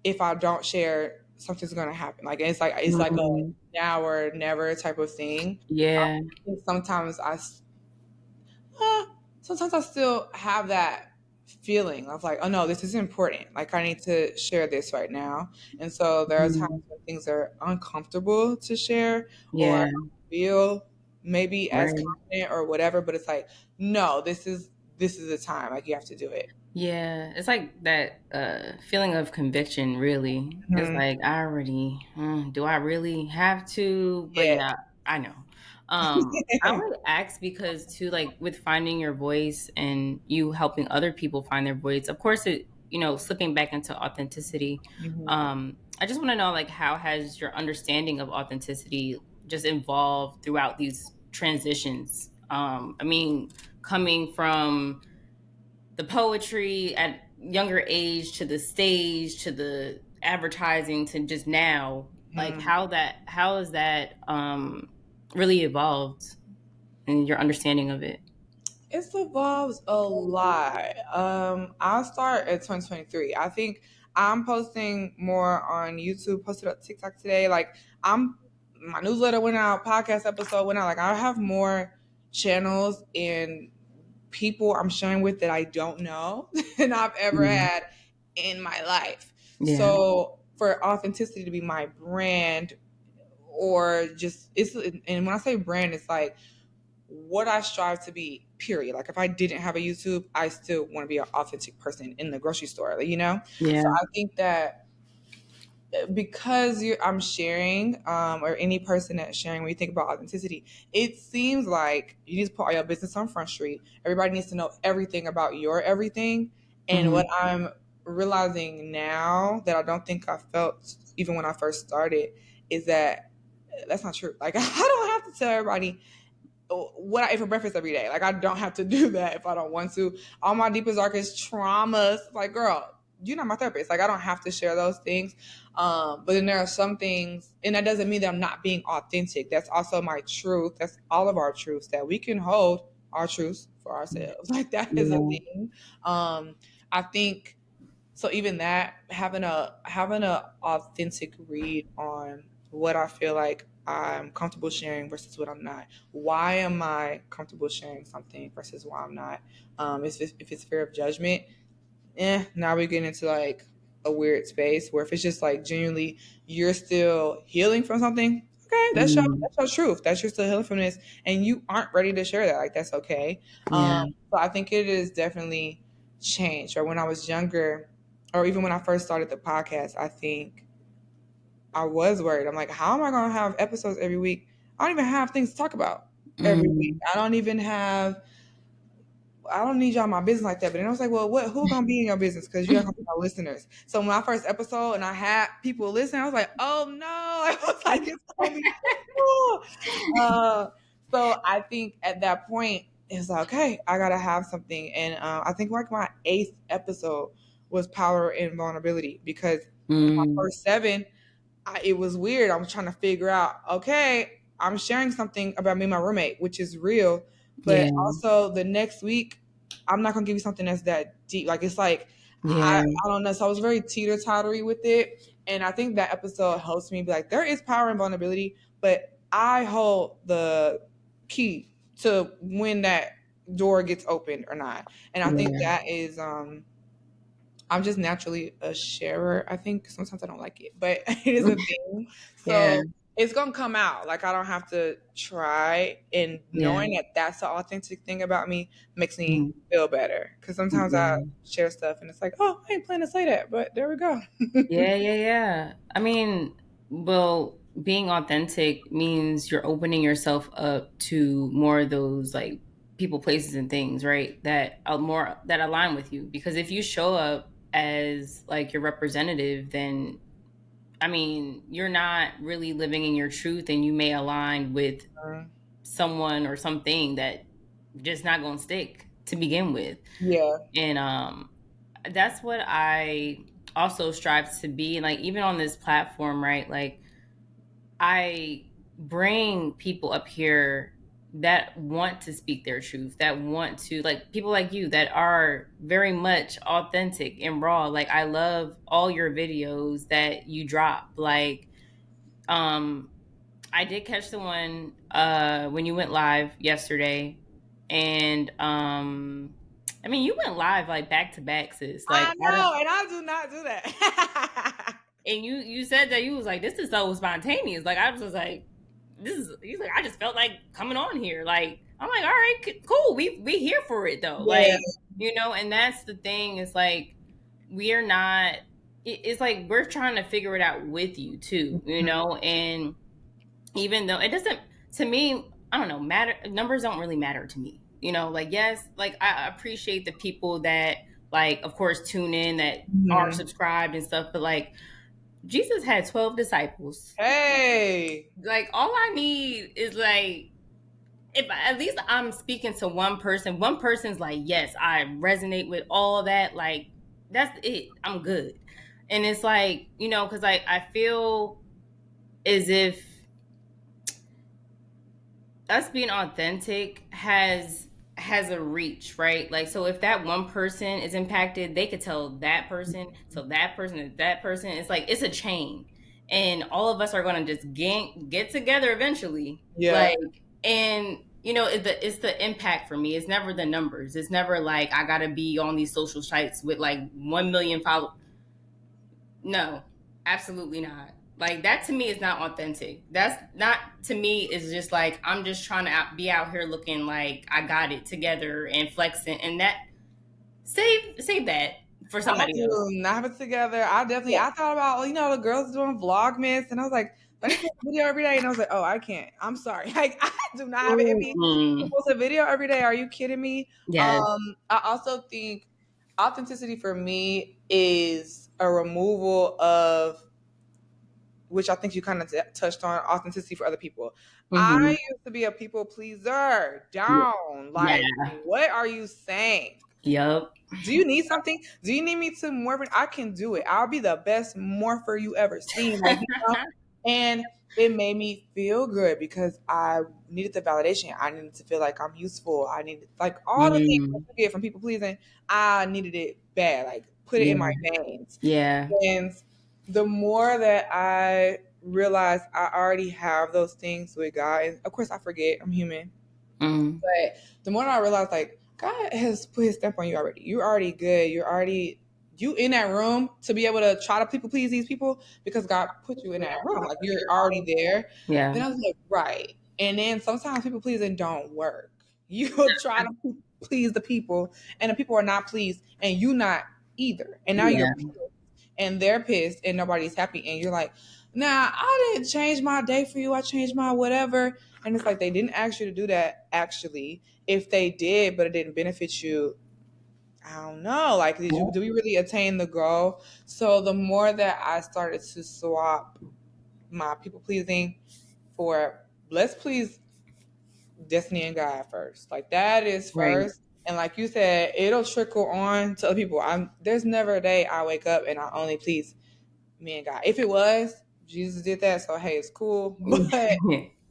if I don't share, something's gonna happen. Like it's like a Mm. now or never type of thing. Yeah. And uh, sometimes I still have that feeling of like, oh no, this is important. Like I need to share this right now. And so there are times Mm. when things are uncomfortable to share or I Yeah. don't feel maybe as Right. confident or whatever, but it's like, no, this is the time. Like you have to do it. Yeah, it's like that feeling of conviction, really. It's Mhm. like, I already, do I really have to? But Yeah. yeah, I know. I would ask because, too, like with finding your voice and you helping other people find their voice, of course, slipping back into authenticity. Mhm. I just want to know, like, how has your understanding of authenticity just evolved throughout these transitions? I mean, coming from the poetry at younger age to the stage to the advertising to just now, like Mhm. how has that really evolved in your understanding of it. It evolves a lot. I'll start at 2023. I think I'm posting more on YouTube, posted up TikTok today. Like my newsletter went out, podcast episode went out. Like I have more channels and people I'm sharing with that I don't know than I've ever Yeah. had in my life. Yeah. So for authenticity to be my brand or just it's and when I say brand, it's like what I strive to be, period. Like if I didn't have a YouTube, I still want to be an authentic person in the grocery store, So Yeah. I think that because I'm sharing, or any person that's sharing, when you think about authenticity, it seems like you need to put all your business on Front Street. Everybody needs to know everything about your everything. And Hmm. what I'm realizing now that I don't think I felt even when I first started is that that's not true. Like I don't have to tell everybody what I eat for breakfast every day. Like I don't have to do that if I don't want to. All my deepest, darkest traumas, like girl, you're not my therapist. Like I don't have to share those things. But then there are some things, and that doesn't mean that I'm not being authentic. That's also my truth. That's all of our truths that we can hold our truths for ourselves. Like that is a Yeah. thing. I think so even that having a authentic read on what I feel like I'm comfortable sharing versus what I'm not. Why am I comfortable sharing something versus why I'm not? If it's fear of judgment, now we get into like a weird space where if it's just like genuinely you're still healing from something, okay, Mm. that's your truth. That's you're still healing from this, and you aren't ready to share that. Like that's okay. Yeah. So I think it is definitely changed. Or when I was younger, or even when I first started the podcast, I think I was worried. I'm like, how am I going to have episodes every week? I don't even have things to talk about every week. Mm. I don't need y'all in my business like that. But then I was like, well, who gonna be in your business? Because you're not gonna be my listeners. So when my first episode and I had people listening, I was like, oh no. I was like, it's gonna be so cool. So I think at that point, it's like, okay, I gotta have something. And I think like my eighth episode was power and vulnerability because my Mm. first seven it was weird. I was trying to figure out, okay, I'm sharing something about me and my roommate, which is real, but Yeah. also the next week, I'm not gonna give you something that's that deep. Like it's like Yeah. I don't know. So I was very teeter tottery with it, and I think that episode helps me be like, there is power and vulnerability, but I hold the key to when that door gets opened or not. And I think Yeah. that is I'm just naturally a sharer. I think sometimes I don't like it, but it is a thing. Yeah. So it's gonna come out. Like I don't have to try. And Yeah. knowing that that's the authentic thing about me makes me Mhm. feel better. Because sometimes I Yeah. share stuff and it's like, oh, I ain't planning to say that, but there we go. Yeah, yeah, yeah. I mean, well, being authentic means you're opening yourself up to more of those like people, places, and things, right? That are more that align with you. Because if you show up as like your representative, then I mean, you're not really living in your truth, and you may align with someone or something that just not gonna stick to begin with. Yeah. And that's what I also strive to be. And like even on this platform, right? Like I bring people up here that want to speak their truth, that want to like people like you that are very much authentic and raw. Like I love all your videos that you drop. Like um I did catch the one when you went live yesterday. And I mean you went live like back to back, sis. Like I I don't. know, and I do not do that. And you said that you was like, this is so spontaneous. Like I was just like, this is. He's like, I just felt like coming on here. Like I'm like, all right, cool. We here for it though. Yeah. Like and that's the thing. It's like we are not. It's like we're trying to figure it out with you too. And even though it doesn't, to me, I don't know, matter. Numbers don't really matter to me. Like yes, like I appreciate the people that like, of course, tune in that are Mhm. subscribed and stuff, but like Jesus had 12 disciples. Hey. Like, all I need is like, if at least I'm speaking to one person's like, yes, I resonate with all that. Like, that's it. I'm good. And it's like, because I feel as if us being authentic has a reach, right? Like, so if that one person is impacted, they could tell that person, so that person is that person. It's like it's a chain, and all of us are going to just get together eventually. Yeah. Like, and it's the impact for me. It's never the numbers. It's never like I gotta be on these social sites with like 1 million followers. No, absolutely not. Like that to me is not authentic. That's not to me is just like I'm just trying to be out here looking like I got it together and flexing, and that save that for I somebody else. do not have it together. I thought about, the girls doing Vlogmas, and I was like, let me post a video every day. And I was like, oh, I can't. I'm sorry. Like, I do not have it in me to Mm, post a video every day. Are you kidding me? yes. I also think authenticity for me is a removal of, which I think you kind of touched on, authenticity for other people. I Hmm. used to be a people pleaser Yeah. down. Yeah. Like, what are you saying? Yup. Do you need something? Do you need me to morph it? I can do it. I'll be the best morpher you ever seen. Like, and it made me feel good because I needed the validation. I needed to feel like I'm useful. I needed like all the things that Mm, you get from people pleasing. I needed it bad. Like put it in yeah. my veins. Yeah. And the more that I realized I already have those things with God, and of course I forget, I'm human. Mm, But the more I realized, like, God has put his stamp on you already. You're already good. You in that room to be able to try to people please these people because God put you in that room. Like you're already there. yeah. Then I was like, right. And then sometimes people pleasing don't work. You'll try to please the people, and the people are not pleased, and you not either. And now you're Yeah. pissed, and they're pissed, and nobody's happy, and you're like, nah, I didn't change my day for you. I changed my whatever. And it's like they didn't ask you to do that actually. If they did, but it didn't benefit you, I don't know. Like, do we really attain the goal? So the more that I started to swap my people pleasing for let's please Destiny and God first. Like that is Right. first. And like you said, it'll trickle on to other people. There's never a day I wake up and I only please me and God. If it was, Jesus did that, so hey, it's cool. But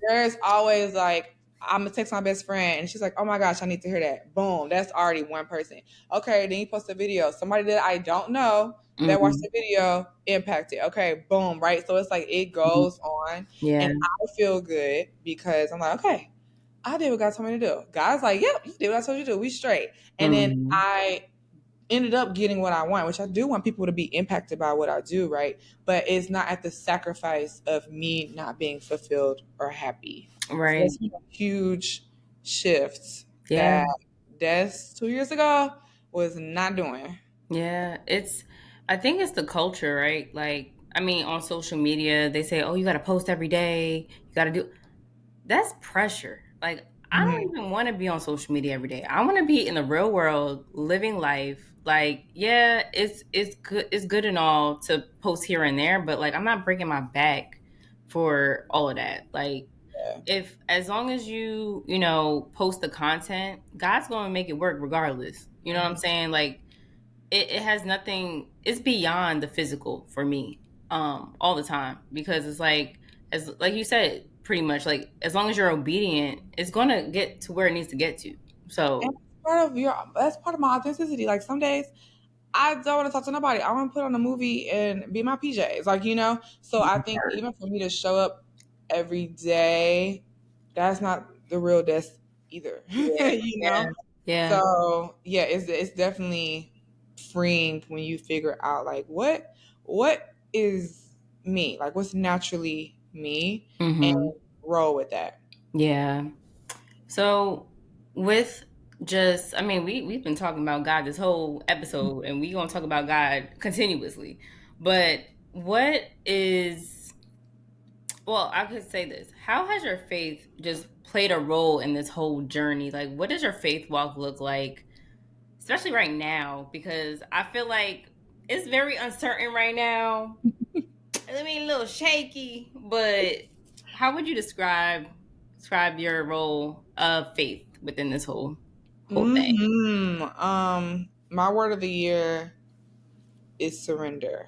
there's always like I'm gonna text my best friend and she's like, oh my gosh, I need to hear that. Boom, that's already one person. Okay, then you post a video. Somebody that I don't know that watched Hmm. the video impacted. Okay, boom, right? So it's like it goes on Yeah. and I feel good because I'm like, okay, I did what God told me to do. God's like, yep, you did what I told you to do. We straight. And then Mm-hmm. I ended up getting what I want, which I do want people to be impacted by what I do, right? But it's not at the sacrifice of me not being fulfilled or happy. So Right. that's been a huge shift Yeah. that Des 2 years ago was not doing. Yeah. I think it's the culture, right? Like, I mean, on social media, they say, oh, you got to post every day. You got to do that's pressure. Like, I don't Mhm. even want to be on social media every day. I want to be in the real world, living life. Like, yeah, it's good and all to post here and there, but like I'm not breaking my back for all of that. Like, Yeah. if as long as you post the content, God's going to make it work regardless. You know what I'm Mhm. saying? Like, it has nothing, it's beyond the physical for me, all the time, because it's like, as like you said, pretty much, like, as long as you're obedient, it's gonna get to where it needs to get to. And So that's part of my authenticity. Like some days I don't want to talk to nobody. I want to put on a movie and be in my PJs, like So I think even for me to show up every day, that's not the real desk either, yeah, you yeah, know. yeah. So yeah, it's definitely freeing when you figure out like what is me, like what's naturally me, and Mm-hmm. roll with that. Yeah. So with just, I mean, we've been talking about God this whole episode, and we gonna talk about God continuously. But what is well, I could say this. How has your faith just played a role in this whole journey? Like, what does your faith walk look like, especially right now? Because I feel like it's very uncertain right now. I mean, a little shaky, but how would you describe your role of faith within this whole thing? My word of the year is surrender.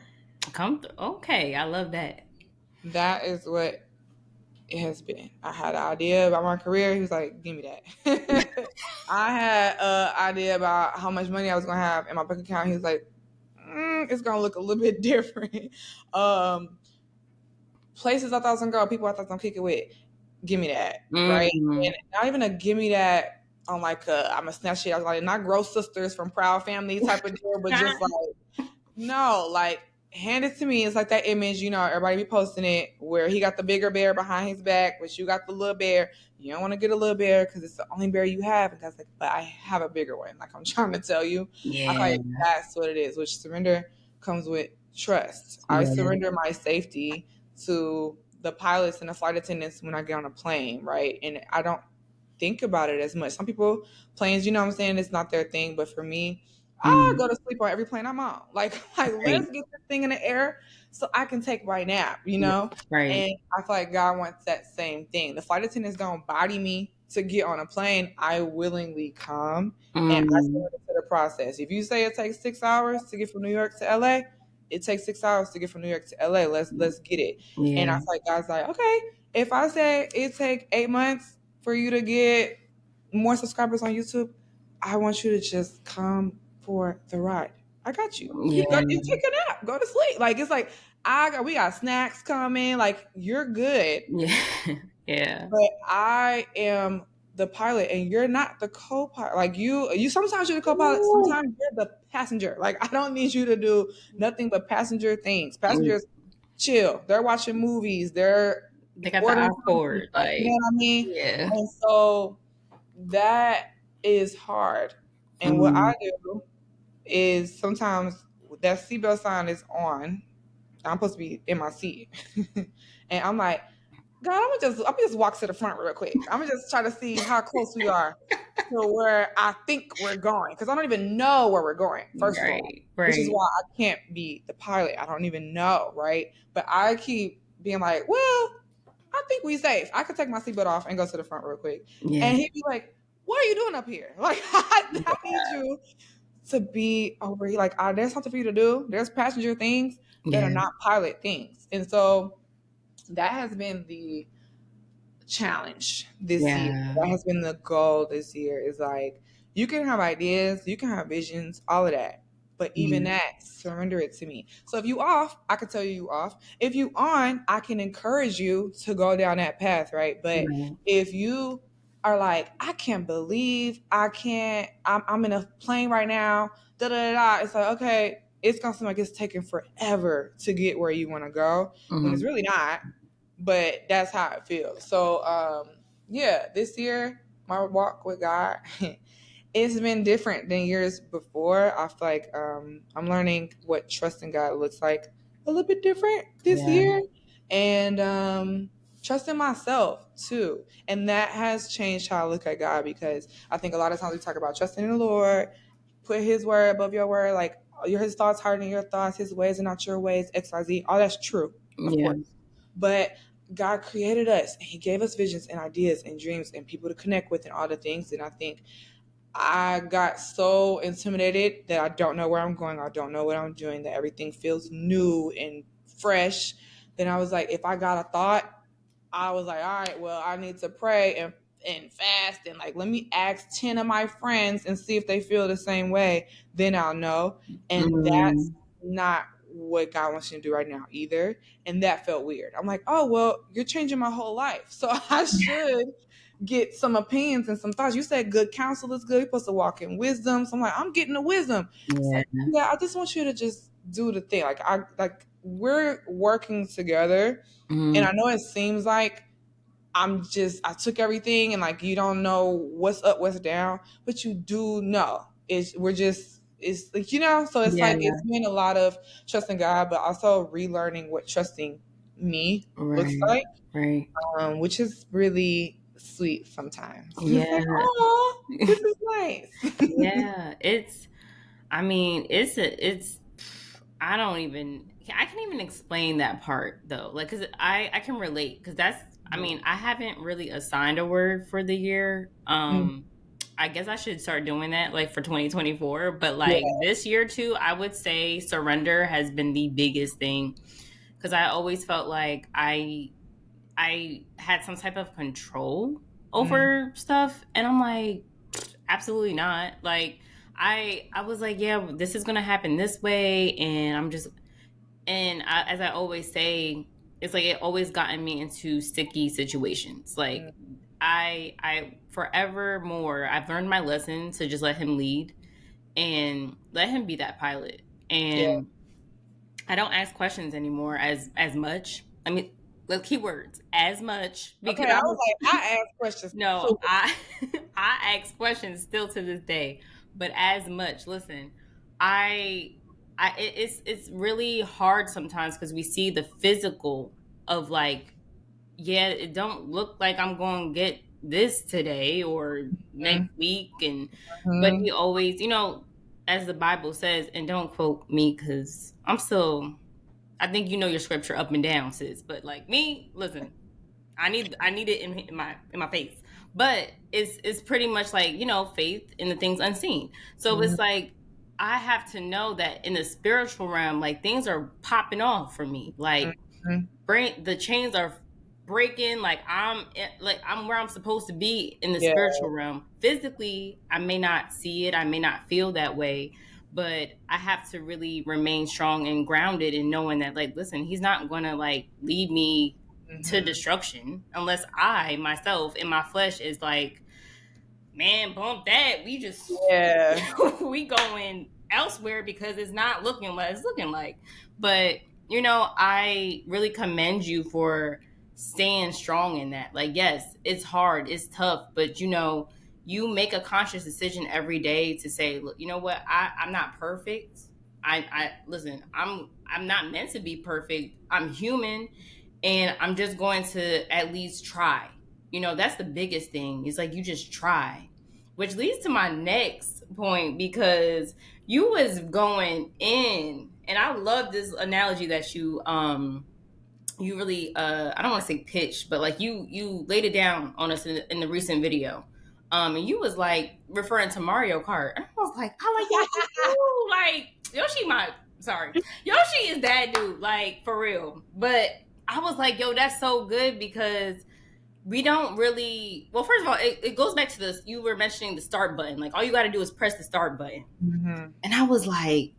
Okay, I love that. That is what it has been. I had an idea about my career. He was like, "Give me that." I had an idea about how much money I was gonna have in my bank account. He was like, "It's gonna look a little bit different." Um, Places I thought I was gonna go, people I thought I was gonna kick it with. Give me that, right? Mm-hmm. And not even a give me that on like I'm a snatch it. I was like not gross sisters from proud family type of deal, but just like no, like hand it to me. It's like that image, everybody be posting it where he got the bigger bear behind his back, but you got the little bear. You don't want to get a little bear because it's the only bear you have. And God's like, but I have a bigger one. Like I'm trying to tell you. I feel Yeah, like that's what it is, which surrender comes with trust. I yeah. surrender my safety to the pilots and the flight attendants when I get on a plane, right? And I don't think about it as much. Some people, planes, what I'm saying, it's not their thing. But for me, I Mm, go to sleep on every plane I'm on. Like right. let's get this thing in the air so I can take my nap, Yeah, right. And I feel like God wants that same thing. The flight attendants don't body me to get on a plane. I willingly come and I Mm, surrender to the process. If you say it takes 6 hours to get from New York to LA, it takes 6 hours to get from New York to LA. Let's get it. And I yeah. feel like God's like, okay, if I say it take 8 months for you to get more subscribers on YouTube, I want you to just come for the ride. I got you. You Yeah. take a nap, go to sleep. Like it's like we got snacks coming. Like you're good, Yeah. Yeah. but I am the pilot and you're not the co-pilot. Like you sometimes you're the co-pilot, Ooh. sometimes you're the passenger. Like I don't need you to do nothing but passenger things. Mm, Passengers chill. They're watching movies. They're they got the ordering food. iPod, Like you know like, what I mean? yeah. And so that is hard. And what I Mm, do is sometimes that seatbelt sign is on. I'm supposed to be in my seat. And I'm like, God, I'm gonna just walk to the front real quick. I'm gonna just try to see how close we are to where I think we're going. Because I don't even know where we're going, first of all. right, Which is right. why I can't be the pilot. I don't even know, right? But I keep being like, well, I think we safe. I could take my seatbelt off and go to the front real quick. Yeah. And he'd be like, what are you doing up here? Like, I need you to be over here. Like, there's something for you to do. There's passenger things that are Yeah. not pilot things. And so that has been the challenge this year. Yeah. That has been the goal this year is like, you can have ideas, you can have visions, all of that. But even Mm, that, surrender it to me. So if you off, I can tell you off. If you on, I can encourage you to go down that path, right? But right. if you are like, I can't believe I'm in a plane right now. Da da da. It's like, okay, it's gonna seem like it's taking forever to get where you want to go when it's Mm-hmm. really not. But that's how it feels. So yeah, this year my walk with God, it's been different than years before. I feel like I'm learning what trusting God looks like a little bit different this Yeah. year, and trusting myself too. And that has changed how I look at God, because I think a lot of times we talk about trusting in the Lord, put His word above your word, like His thoughts higher than your thoughts, His ways are not your ways, X, Y, Z. All that's true, of Yeah. course. But God created us, and He gave us visions and ideas and dreams and people to connect with and all the things. And I think I got so intimidated that I don't know where I'm going. I don't know what I'm doing, that everything feels new and fresh. Then I was like, if I got a thought, I was like, all right, well, I need to pray and fast, and like, let me ask 10 of my friends and see if they feel the same way. Then I'll know. And that's Mm, not what God wants you to do right now either. And that felt weird. I'm like, oh, well, you're changing my whole life. So I should get some opinions and some thoughts. You said good counsel is good. You're supposed to walk in wisdom. So I'm like, I'm getting the wisdom. It's like, yeah. yeah, I just want you to just do the thing. Like we're working together. And Mm, I know it seems like I took everything and like you don't know what's up, what's down, but you do know. It's like, so it's yeah. like it's been a lot of trusting God, but also relearning what trusting me looks Right. like, Right. which is really sweet sometimes. It's like, Yeah. oh, this is nice. Yeah. I mean, I don't even, I can't even explain that part though. Like, cause I can relate, cause I mean, I haven't really assigned a word for the year. Mm, I guess I should start doing that like for 2024, but yeah. like this year too, I would say surrender has been the biggest thing. Cause I always felt like I had some type of control Mm, over stuff, and I'm like, absolutely not. Like I was like, yeah, this is gonna happen this way, and as I always say, it's like it always gotten me into sticky situations. mm, Like I forever more I've learned my lesson to just let him lead and let him be that pilot. yeah. And I don't ask questions anymore as much. I mean, the key words as much Okay, because I I'm was like, I ask questions no, too. I ask questions still to this day, but as much. Listen, I it's really hard sometimes because we see the physical of like, yeah, it don't look like I'm going to get this today or next Mm, week, and but mm, he always, as the Bible says, and don't quote me because I'm still. I think you know your scripture up and down, sis. But like me, listen, I need it in my face. But it's pretty much like, faith in the things unseen. So mm, it's like I have to know that in the spiritual realm, like things are popping off for me. mm, Like mm. the chains are breaking, like I'm where I'm supposed to be in the Yeah. spiritual realm. Physically, I may not see it, I may not feel that way, but I have to really remain strong and grounded in knowing that, like, listen, he's not gonna like lead me to Hmm. destruction unless I myself in my flesh is like, man, bump that. We just Yeah. we going elsewhere because it's not looking what it's looking like. But I really commend you for staying strong in that. Like, yes, it's hard, it's tough, but you make a conscious decision every day to say, look, you know what, I'm not perfect. I listen, I'm not meant to be perfect. I'm human, and I'm just going to at least try. That's the biggest thing. It's like you just try, which leads to my next point because you was going in, and I love this analogy that you really I don't want to say pitched, but like you laid it down on us in the recent video. And you was like referring to Mario Kart, and I was like, I like Yoshi too. Like Yoshi, Yoshi is that dude, like for real. But I was like, yo, that's so good because we don't really, well, first of all, it goes back to this, you were mentioning the start button, like all you got to do is press the start button. Hmm. And I was like,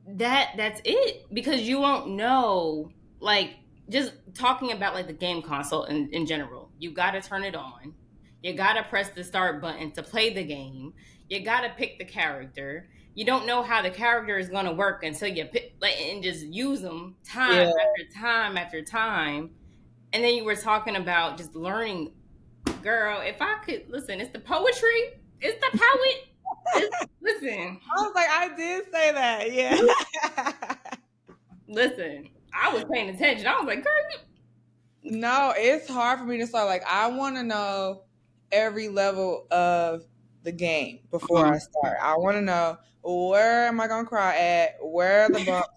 that's it, because you won't know, like, just talking about like the game console in general, you got to turn it on, You gotta press the start button to play the game. You gotta pick the character. You don't know how the character is gonna work until you pick like and just use them time Yeah. after time after time. And then you were talking about just learning, girl. If I could listen, it's the poetry. It's the poet. It's listen, I was like, I did say that. Yeah. listen. I was paying attention. I was like, girl, No, it's hard for me to start. Like, I want to know every level of the game before I start. I want to know, where am I gonna cry at? Where are the bumps?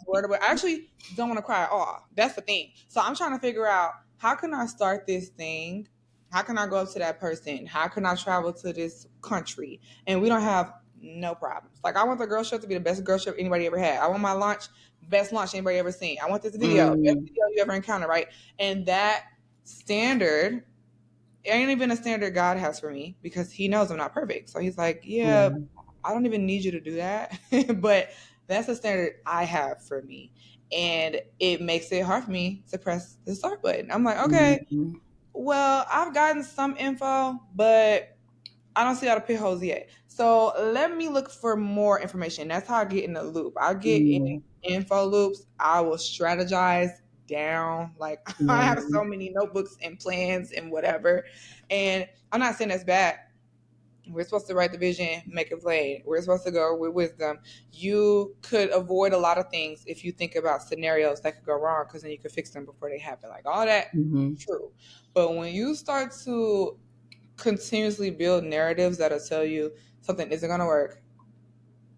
I actually don't want to cry at all. That's the thing. So I'm trying to figure out, how can I start this thing? How can I go up to that person? How can I travel to this country? And we don't have no problems. Like, I want the girl show to be the best girl show anybody ever had. I want my lunch, best lunch anybody ever seen. I want this video, best video you ever encountered, right? And that standard ain't even a standard God has for me, because he knows I'm not perfect. So he's like, yeah, I don't even need you to do that. But that's a standard I have for me. And it makes it hard for me to press the start button. I'm like, okay, well, I've gotten some info, but I don't see how to pit holes yet. So let me look for more information. That's how I get in the loop. I get in info loops. I will strategize down. Like, I have so many notebooks and plans and whatever. And I'm not saying that's bad. We're supposed to write the vision, make it plain. We're supposed to go with wisdom. You could avoid a lot of things if you think about scenarios that could go wrong, because then you could fix them before they happen. Like, all that, true. But when you start to continuously build narratives that'll tell you something isn't going to work,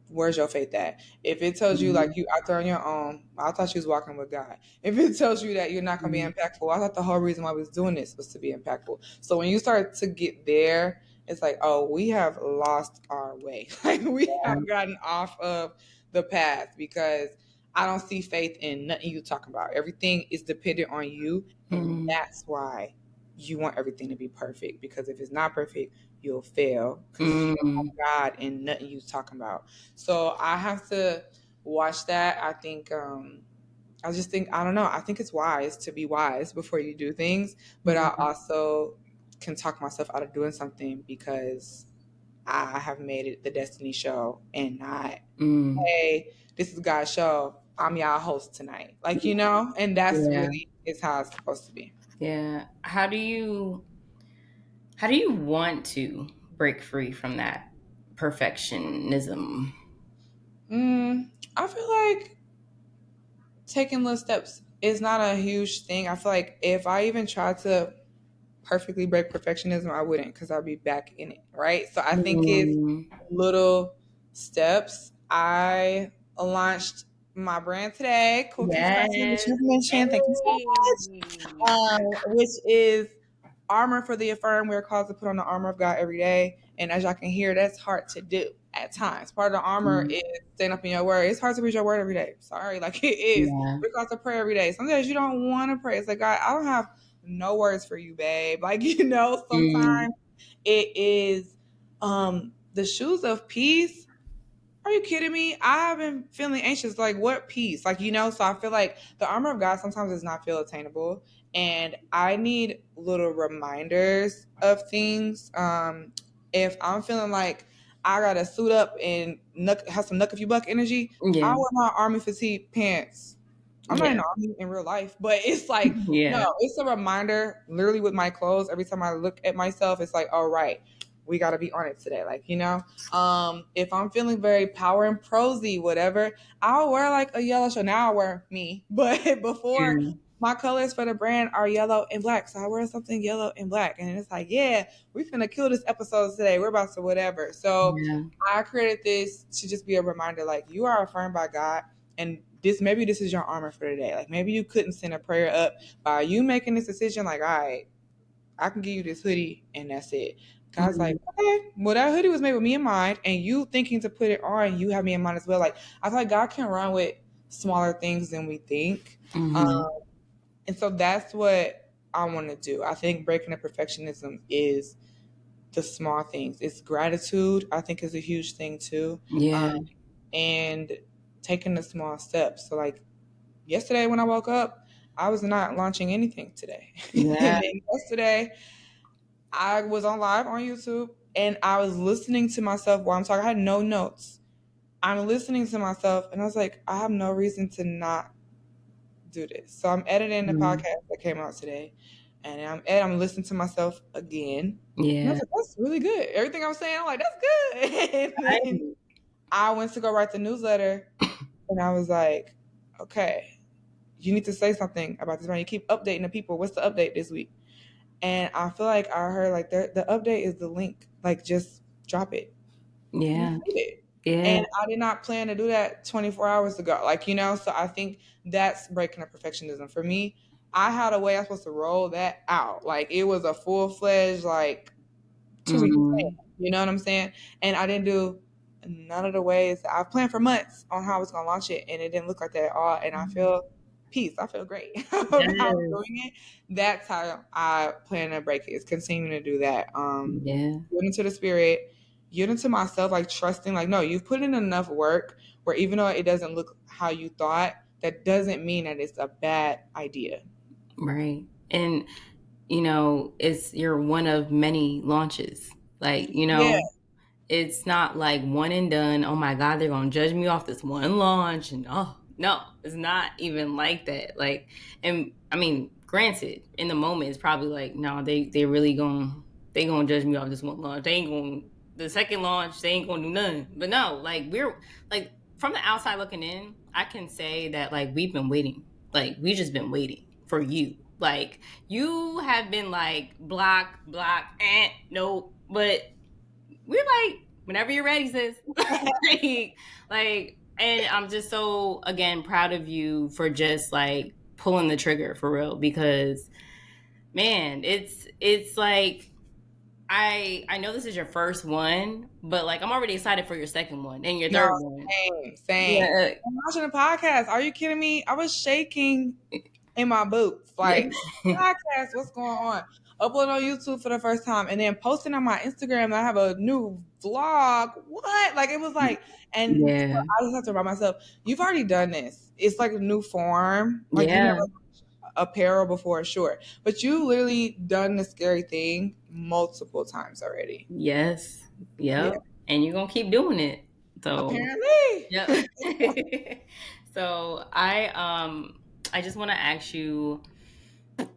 where's your faith at? If it tells you like you out there on your own, I thought you was walking with God. If it tells you that you're not going to be impactful, I thought the whole reason why we was doing this was to be impactful. So when you start to get there, it's like, oh, we have lost our way. Like, we have gotten off of the path, because I don't see faith in nothing you talking about. Everything is dependent on you, and that's why you want everything to be perfect, because if it's not perfect, you'll fail, because you don't have God in nothing you talking about. So I have to watch that. I think I just think, I don't know, I think it's wise to be wise before you do things, but I also can talk myself out of doing something because I have made it the Destanee show and not, hey, this is God's show, I'm y'all host tonight. Like, and that's really is how it's supposed to be. Yeah. How do you want to break free from that perfectionism? I feel like taking little steps is not a huge thing. I feel like if I even tried to perfectly break perfectionism, I wouldn't, because I'd be back in it, right? So I think it's little steps. I launched my brand today, Cookies Classy, which Yes. you mentioned. Thank you so much. Which is armor for the affirmed. We're called to put on the armor of God every day. And as y'all can hear, that's hard to do at times. Part of the armor is staying up in your word. It's hard to read your word every day. Sorry, like it is. We're called to pray every day. Some days you don't want to pray. It's like, God, I don't have no words for you, babe. Like, sometimes it is the shoes of peace. Are you kidding me? I have been feeling anxious. Like, what peace? Like, so I feel like the armor of God sometimes does not feel attainable. And I need little reminders of things. If I'm feeling like I gotta suit up and have some knuck if you buck energy, I wear my army fatigue pants. I'm not in the army in real life, but it's like, no, it's a reminder literally with my clothes. Every time I look at myself, it's like, all right, we got to be on it today. Like, if I'm feeling very power and prosy, whatever, I'll wear like a yellow shirt. Now I wear me, but before my colors for the brand are yellow and black. So I wear something yellow and black. And it's like, yeah, we're going to kill this episode today. We're about to whatever. So I created this to just be a reminder, like, you are affirmed by God. And maybe this is your armor for today. Like, maybe you couldn't send a prayer up by you making this decision. Like, all right, I can give you this hoodie and that's it. God's like, okay, well, that hoodie was made with me in mind, and you thinking to put it on, you have me in mind as well. Like, I feel like God can run with smaller things than we think. And so that's what I want to do. I think breaking the perfectionism is the small things. It's gratitude, I think, is a huge thing too. And taking the small steps. So like yesterday when I woke up, I was not launching anything today. And then yesterday, I was on live on YouTube and I was listening to myself while I'm talking. I had no notes. I'm listening to myself and I was like, I have no reason to not do this. So I'm editing the Mhm. podcast that came out today, and I'm listening to myself again. And I was Yeah. like, that's really good. Everything I'm saying, I'm like, that's good. And then Right. I went to go write the newsletter, and I was like, okay, you need to say something about this, man. You keep updating the people. What's the update this week? And I feel like I heard like the update is the link. Like just drop it. And I Yeah. did it. Yeah. And I did not plan to do that 24 hours ago. Like, so I think that's breaking up perfectionism. For me, I had a way I was supposed to roll that out. Like, it was a full fledged, like, 2 week plan. Mhm. You know what I'm saying? And I didn't do none of the ways that I've planned for months on how I was going to launch it. And it didn't look like that at all. And I feel peace. I feel great about Yes. doing it. That's how I plan to break it, is continuing to do that. Yeah. Get into the spirit, get into myself, like trusting, like, no, you've put in enough work where even though it doesn't look how you thought, that doesn't mean that it's a bad idea. Right. And it's you're one of many launches. Like, Yeah. it's not like one and done. Oh my God, they're gonna judge me off this one launch, and oh no, it's not even like that. Like, and I mean, granted, in the moment, it's probably like, no, they really gonna judge me off this one launch. They ain't gonna the second launch. They ain't gonna do nothing. But no, like we're like from the outside looking in, I can say that like we've been waiting. Like we just been waiting for you. Like you have been like block, block, no, but we're like, whenever you're ready, sis. And I'm just so again proud of you for just like pulling the trigger for real because man, it's like I know this is your first one, but like I'm already excited for your second one and your No, third one. same. Yeah, I'm watching a podcast. Are you kidding me? I was shaking in my boots. yeah, Like, podcast, what's going on? Uploading on YouTube for the first time and then posting on my Instagram that I have a new vlog. What? Like, it was like, and so yeah, I just have to remind myself, you've already done this. It's like a new form. Like, you never yeah, apparel before, sure. But you literally done the scary thing multiple times already. yes, Yeah. yep. And you're gonna keep doing it. So Apparently. yep. So I just want to ask you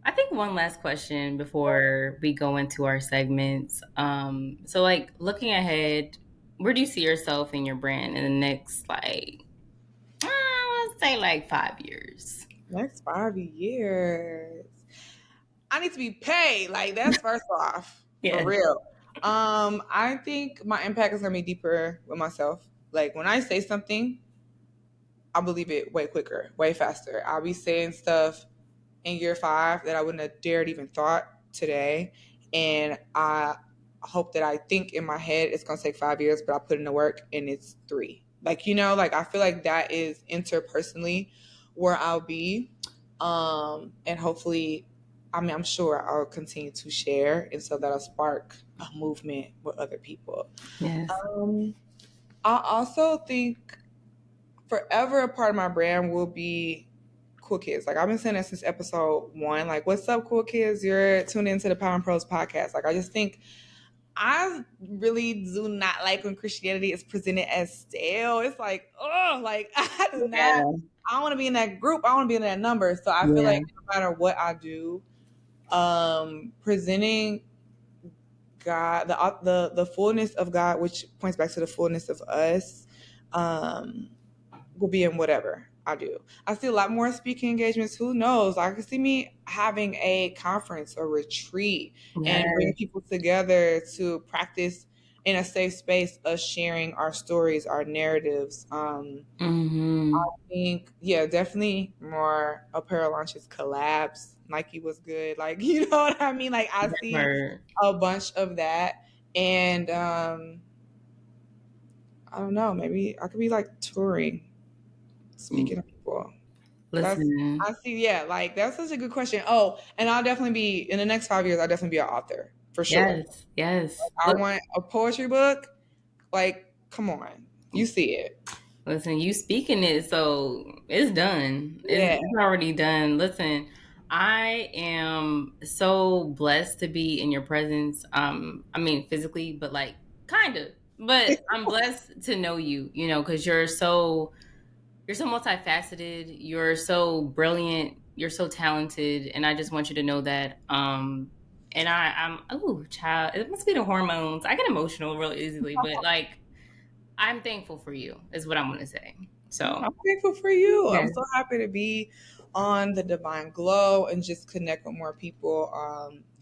I think one last question before we go into our segments. So like looking ahead, where do you see yourself in your brand in the next like let's say like 5 years? Next 5 years. I need to be paid. Like, that's first off, for Yeah. real. I think my impact is gonna be deeper with myself. Like, when I say something, I believe it way quicker, way faster. I'll be saying stuff in year 5 that I wouldn't have dared even thought today. And I hope that I think in my head it's gonna take 5 years, but I put in the work and it's 3. Like, like I feel like that is interpersonally where I'll be. And hopefully, I mean, I'm sure I'll continue to share, and so that'll spark a movement with other people. Yes. Um, I also think forever a part of my brand will be cool kids. Like, I've been saying that since episode 1. Like, what's up, cool kids? You're tuned into the Power and Pros podcast. Like, I just think I really do not like when Christianity is presented as stale. It's like, oh, like I do not. Yeah. I don't want to be in that group. I want to be in that number. So I feel Yeah. like no matter what I do, presenting God, the fullness of God, which points back to the fullness of us, um, will be in whatever I do. I see a lot more speaking engagements. Who knows? I can see me having a conference or retreat and bring Yes. people together to practice in a safe space, us sharing our stories, our narratives. I Mm-hmm. think, yeah, definitely more apparel launches, collabs. Nike was good. Like, you know what I mean? Like, I see Never. a bunch of that. And I don't know, maybe I could be like touring, speaking of people. That's Listen. I see. Yeah, like that's such a good question. Oh, and I'll definitely be in the next 5 years. I'll definitely be an author for sure. Yes. Yes. I want a poetry book. Like, come on, you see it. Listen, you speaking it, so it's done. It's, Yeah, it's already done. Listen, I am so blessed to be in your presence. I mean, physically, but like kind of. But I'm blessed to know you, you know, because you're so multifaceted, you're so brilliant, you're so talented, and I just want you to know that. And I'm oh child, it must be the hormones. I get emotional real easily, but like I'm thankful for you, is what I'm gonna say. Oh, So I'm grateful for you. yeah, I'm so happy to be on the Divine Glow and just connect with more people.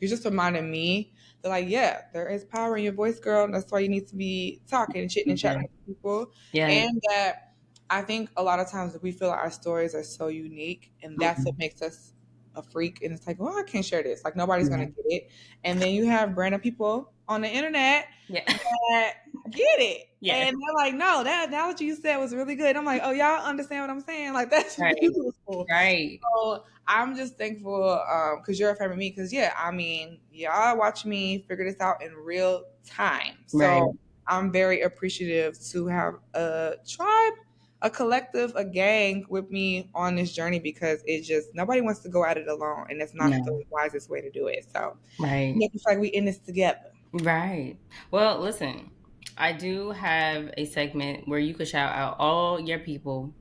You just reminded me that, like, yeah, there is power in your voice, girl. And that's why you need to be talking and chitting and yeah, chatting with people. yeah. And that I think a lot of times we feel like our stories are so unique, and that's what Mm-mm. makes us a freak. And it's like, well, I can't share this. Like, nobody's going Yeah, to get it. And then you have random people on the internet yeah, that get it. yeah. And they're like, no, that analogy you said was really good. I'm like, oh, y'all understand what I'm saying? Like, that's Right, beautiful. right, So I'm just thankful because you're a fan of me. Because, yeah, I mean, y'all watch me figure this out in real time. right. So I'm very appreciative to have a tribe, a collective, a gang with me on this journey because it just, nobody wants to go at it alone. And it's not the No, wisest way to do it. So right. yeah, it's like we in this together. Right. Well, listen, I do have a segment where you could shout out all your people.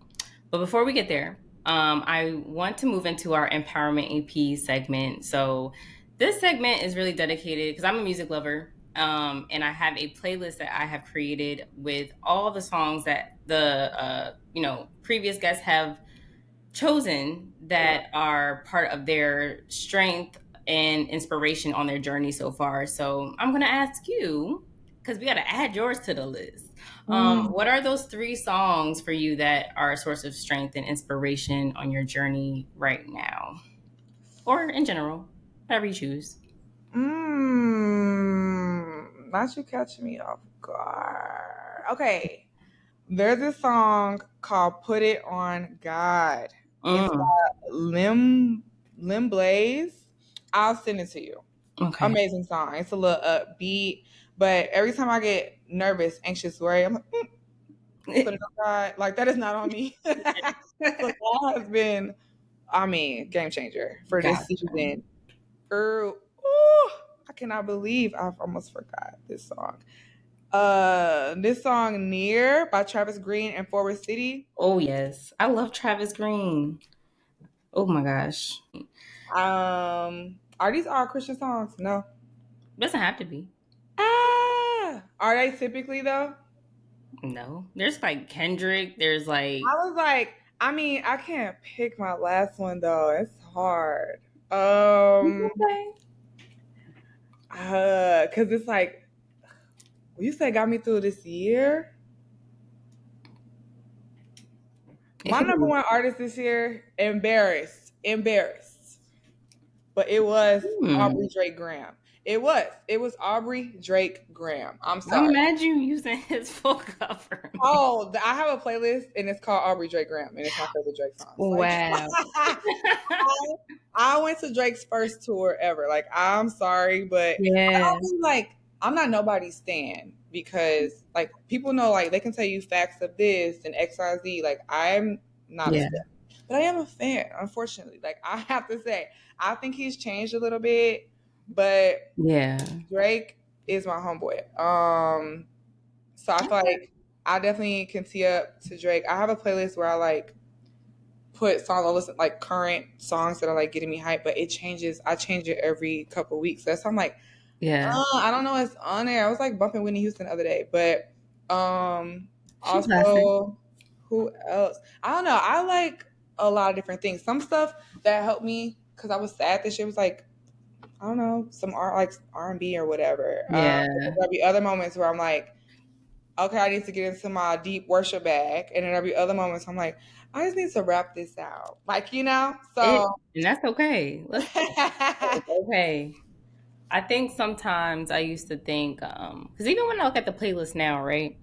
But before we get there, I want to move into our empowerment AP segment. So this segment is really dedicated because I'm a music lover. And I have a playlist that I have created with all the songs that the previous guests have chosen that are part of their strength and inspiration on their journey so far. So I'm going to ask you, because we got to add yours to the list. What are those three songs for you that are a source of strength and inspiration on your journey right now? Or in general, whatever you choose. Not you catch me off guard. Okay. There's a song called Put It On God. It's by Mm, Lim Blaze. I'll send it to you. okay. Amazing song. It's a little upbeat, but every time I get nervous, anxious, worried, I'm like, put it on God. Like that is not on me. So that has been, I mean, game changer for this Gotcha. season. Ooh, I cannot believe I've almost forgot this song. This song "Near" by Travis Green and Forward City. Oh, yes. I love Travis Green. Oh my gosh. Are these all Christian songs? No. Doesn't have to be. Are they typically though? No. There's like Kendrick. There's I like was like, I mean, I can't pick my last one though. It's hard. okay. Cause it's like you said got me through this year. It My could number be. one artist this year, embarrassed. But it was Hmm. Aubrey Drake Graham. It was Aubrey Drake Graham. I'm I'm sorry. mad you using his full government. Oh, I have a playlist and it's called Aubrey Drake Graham and it's my favorite Drake songs. Like Wow. I went to Drake's first tour ever. Like I'm sorry, but I Yeah. don't think like I'm not nobody's stan because like people know like they can tell you facts of this and XYZ. Like I'm not a Yeah. stan. But I am a fan, unfortunately. Like I have to say, I think he's changed a little bit, but Yeah. Drake is my homeboy. So I feel Okay. like I definitely can tee up to Drake. I have a playlist where I like put songs I listen like current songs that are like getting me hyped, but it changes. I change it every couple weeks. So that's why I'm like, Yeah. I don't know what's on there. I was like bumping Whitney Houston the other day, but She classic. also who else? I don't know. I like a lot of different things. Some stuff that helped me because I was sad this year was like I don't know some art like R&B or whatever. Yeah. There'll be other moments where I'm like okay, I need to get into my deep worship bag. And then there'll be other moments I'm like, I just need to wrap this out. Like, you know? It So and that's okay. Listen, it's okay. I think sometimes I used to think, because even when I look at the playlist now, right,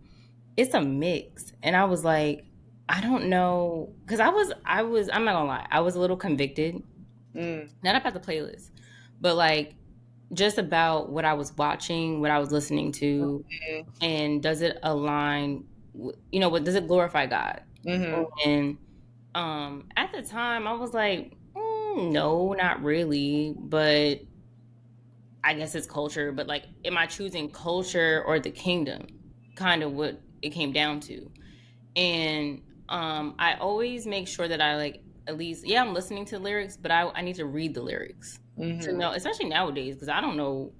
it's a mix, and I was like, I don't know, because I'm not gonna lie, I was a little convicted, mm, not about the playlist, but like just about what I was watching, what I was listening to, and does it align, what does it glorify God? mm-hmm. And at the time, I was like, No, not really, but I guess it's culture. But like, am I choosing culture or the kingdom? Kind of what it came down to. And I always make sure that I like at least, yeah, I'm listening to lyrics, but I need to read the lyrics to Mm-hmm. know, especially nowadays, because I don't know,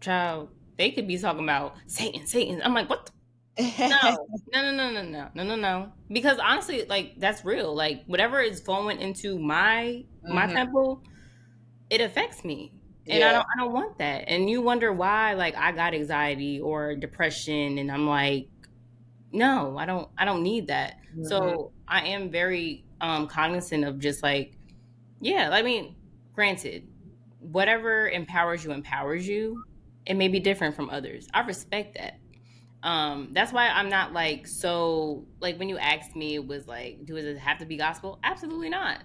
child. They could be talking about Satan, Satan. I'm like, what? No, no, no, no, no, no, no, no, no. Because honestly, like that's real. Like whatever is flowing into my Mm-hmm. temple, it affects me, and Yeah. I don't want that. And you wonder why, like I got anxiety or depression, and I'm like, no, I don't need that. Mm-hmm. So I am very cognizant of just like, yeah. I mean, granted, whatever empowers you. It may be different from others. I respect that. That's why I'm not like so like when you asked me it was like do it have to be gospel? Absolutely not.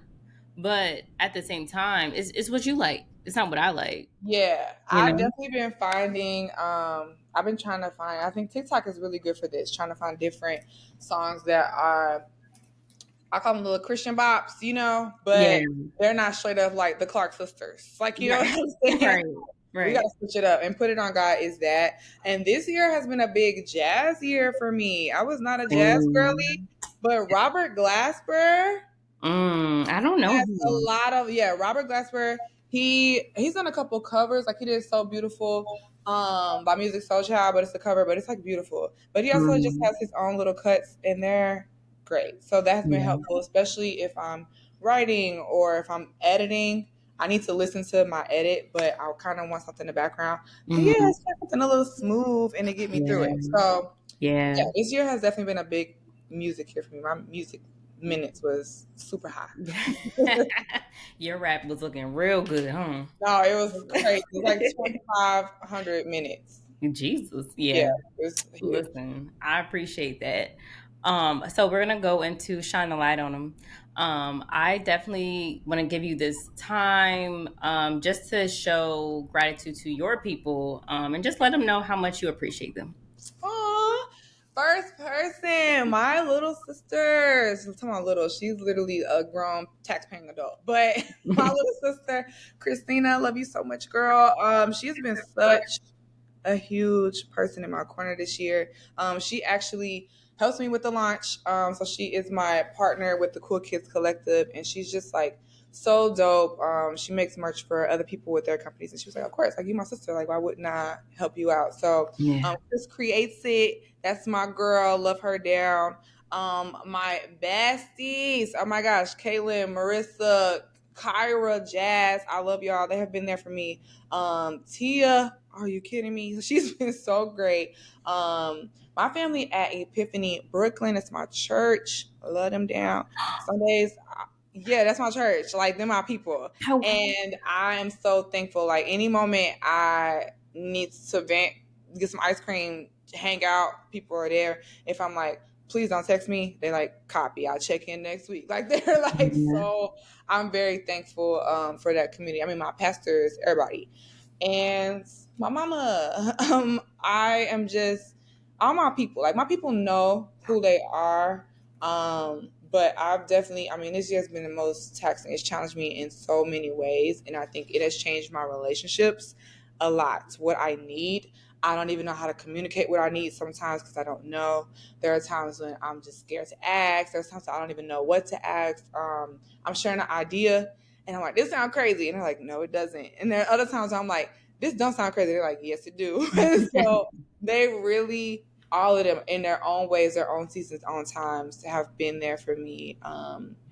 But at the same time, it's what you like. It's not what I like, Yeah, you I've know? definitely been finding I've been trying to find, I think TikTok is really good for this, trying to find different songs that are, I call them little Christian bops, Yeah. but they're not straight up like the Clark sisters. Like, you know what Right. I'm saying? Right. We Right. gotta switch it up and put it on God is that. And this year has been a big jazz year for me. I was not a jazz girly, Mm. but Robert Glasper I don't know has a him. lot of, yeah, Robert Glasper. He's done a couple covers, like he did So Beautiful by Music Soul Child, but it's a cover, but it's like beautiful. But he also just Mm. has his own little cuts and they're great. So that's been Yeah. helpful, especially if I'm writing or if I'm editing. I need to listen to my edit, but I kind of want something in the background. So yeah, Mhm. it's like something a little smooth and to get me through Yeah. it. So yeah, Yeah. this year has definitely been a big music year for me. My music minutes was super high. Your rap was looking real good, huh? No, it was crazy. It was like 2,500 minutes. Jesus. Yeah, Yeah. it was huge. Listen, I appreciate that. So we're gonna go into shine the light on them. I definitely want to give you this time, just to show gratitude to your people, and just let them know how much you appreciate them. Aw, first person, my little sister. She's talking about little. She's literally a grown tax-paying adult. But my little sister, Christina, I love you so much, girl. She's been such a huge person in my corner this year. She actually helps me with the launch. So she is my partner with the Cool Kids Collective, and she's just like so dope. She makes merch for other people with their companies, and she was like, "Of course, like you, my sister. Like, why wouldn't I help you out?" So, Yeah. Chris creates it. That's my girl. Love her down. My besties. Oh my gosh, Kaylin, Marissa, Kyra, Jazz. I love y'all. They have been there for me. Tia, are you kidding me? She's been so great. My family at Epiphany Brooklyn, it's my church. I love them down. Sundays, yeah, that's my church. Like, they're my people. How? And I am so thankful. Like, any moment I need to vent, get some ice cream, hang out, people are there. If I'm like, please don't text me, they like, copy, I'll check in next week. Like, they're like, Yeah. so I'm very thankful for that community. I mean, my pastors, everybody. And my mama, I am just, all my people, like, my people know who they are. But I've definitely, I mean, this year has been the most taxing. It's challenged me in so many ways. And I think it has changed my relationships a lot. What I need, I don't even know how to communicate what I need sometimes because I don't know. There are times when I'm just scared to ask. There's times I don't even know what to ask. I'm sharing an idea and I'm like, this sounds crazy. And they're like, no, it doesn't. And there are other times I'm like, this don't sound crazy. They're like, yes, it do. And so they really, all of them in their own ways, their own seasons, own times, have been there for me.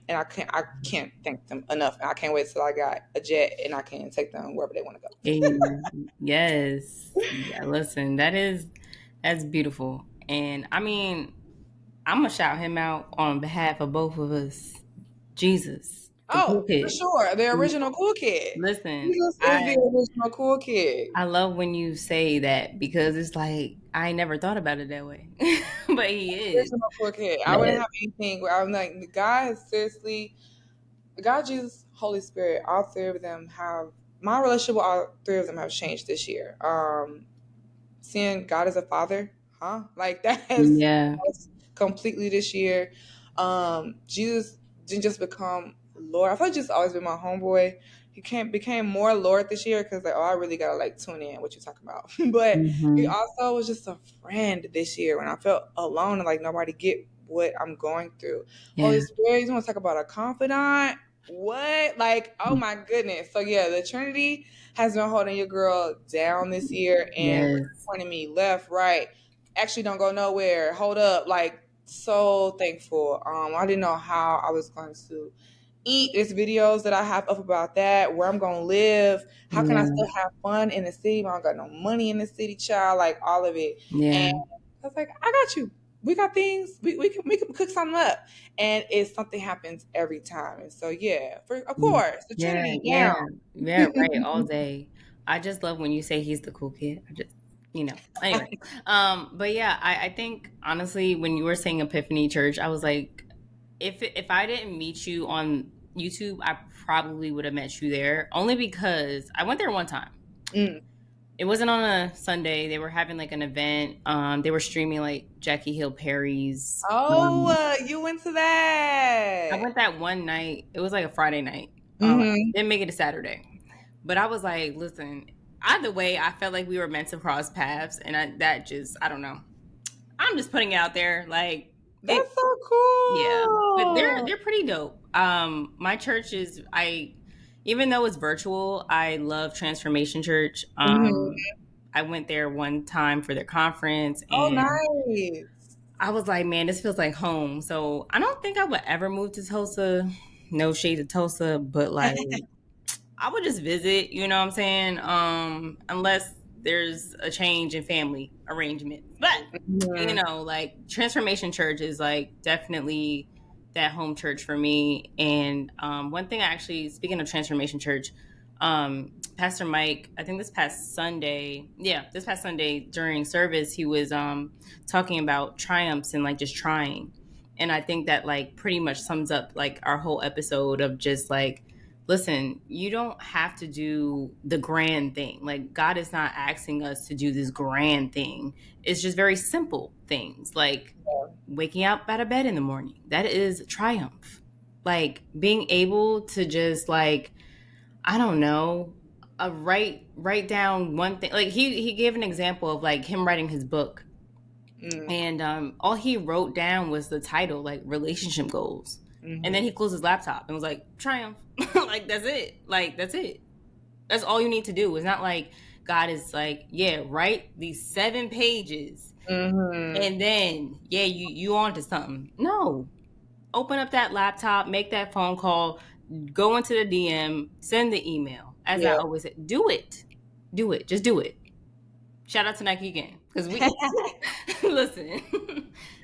And I can't thank them enough. And I can't wait till I got a jet and I can take them wherever they want to go. Amen. Yes. Yeah, listen, that's beautiful. And I mean, I'm gonna shout him out on behalf of both of us. Jesus, the cool Oh, for kid. sure. The original cool kid. Listen, Jesus is the original cool kid. I love when you say that because it's like I never thought about it that way, but he is. Original cool kid. I wouldn't Yes. have anything where I'm like, God is seriously, God, Jesus, Holy Spirit, all three of them have, my relationship with all three of them have changed this year. Seeing God as a father, huh? Like that has Yeah. completely this year. Jesus didn't just become Lord. I feel like just always been my homeboy. He became more Lord this year because like, oh, I really gotta like tune in what you talking about. But he Mm-hmm. also was just a friend this year when I felt alone and like nobody get what I'm going through. Holy Yeah. Spirit, you want to talk about a confidant? What? Like, oh my goodness. So yeah, the Trinity has been holding your girl down this year and really Yes. pointing me left, right. Actually, don't go nowhere. Hold up. Like, so thankful. I didn't know how I was going to eat. There's videos that I have up about that, where I'm gonna live. How can I Yeah. still have fun in the city? I don't got no money in the city, child. Like all of it. And Yeah. I was like, I got you. We got things. We can cook something up, and it's something happens every time. And so yeah, for of Mm. course the Yeah, Trinity yeah, down. yeah, right, all day. I just love when you say he's the cool kid. I just, anyway. But yeah, I think honestly, when you were saying Epiphany Church, I was like, if I didn't meet you on YouTube, I probably would have met you there. Only because I went there one time. Mm. It wasn't on a Sunday. They were having like an event. They were streaming like Jackie Hill Perry's. Oh, you went to I that. went that one night. It was like a Friday night. Mm-hmm. Didn't make it a Saturday. But I was like, listen, either way, I felt like we were meant to cross paths, and I don't know. I'm just putting it out there, like it, That's so yeah. But cool. they're pretty dope. My church is even though it's virtual, I love Transformation Church. Hmm. I went there one time for their conference, Oh, and nice. I was like, man, this feels like home. So I don't think I would ever move to Tulsa. No shade to Tulsa, but like I would just visit, you know what I'm saying? Unless there's a change in family arrangement. But, Mhm. like Transformation Church is like definitely that home church for me. And one thing speaking of Transformation Church, Pastor Mike, I think this past Sunday during service, he was talking about triumphs and like just trying. And I think that like pretty much sums up like our whole episode of just like, listen, you don't have to do the grand thing. Like, God is not asking us to do this grand thing. It's just very simple things like waking up out of bed in the morning. That is triumph. Like, being able to just, like, I don't know, write down one thing. Like, he gave an example of, like, him writing his book. Mm. And all he wrote down was the title, like, relationship goals. And then Mhm. he closed his laptop and was like, triumph. Like, that's it. Like, that's it. That's all you need to do. It's not like God is like, yeah, write these 7 pages Mhm. and then, yeah, you on to something. No. Open up that laptop, make that phone call, go into the DM, send the email. As I Yeah. always say, do it. Do it. Just do it. Shout out to Nike again. Because we listen,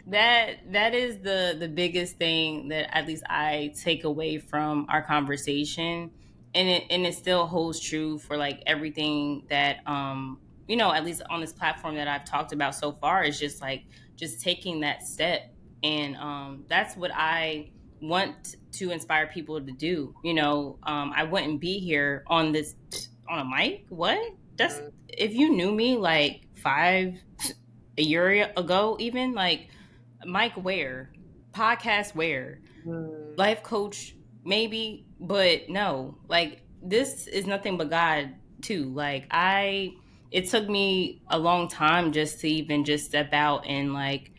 that is the biggest thing that at least I take away from our conversation, and it still holds true for like everything that at least on this platform that I've talked about so far is just like just taking that step, and that's what I want to inspire people to do. I wouldn't be here on a mic. What? That's Mhm. if you knew me like a year ago, even like Mike Ware, podcast Ware, Mhm. life coach, maybe, but no, like this is nothing but God too. It took me a long time just to even just step out and like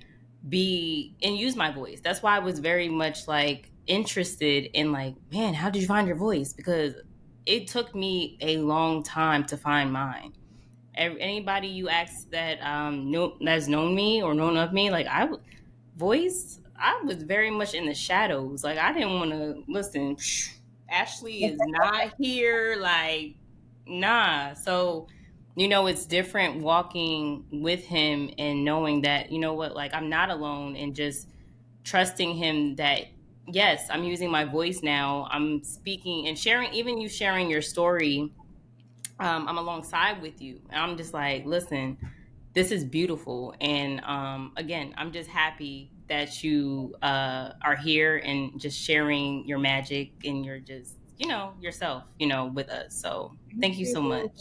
be and use my voice. That's why I was very much like interested in like, man, how did you find your voice? Because it took me a long time to find mine. Anybody you ask that that's known me or known of me, like voice, I was very much in the shadows. Like I didn't want to listen. Ashley is not here. Like nah. So it's different walking with him and knowing that what, like I'm not alone, and just trusting him that yes, I'm using my voice now. I'm speaking and sharing. Even you sharing your story, I'm alongside with you. And I'm just like, listen, this is beautiful. And again, I'm just happy that you are here and just sharing your magic and you're just, yourself, with us. So Thank thank you you. so much.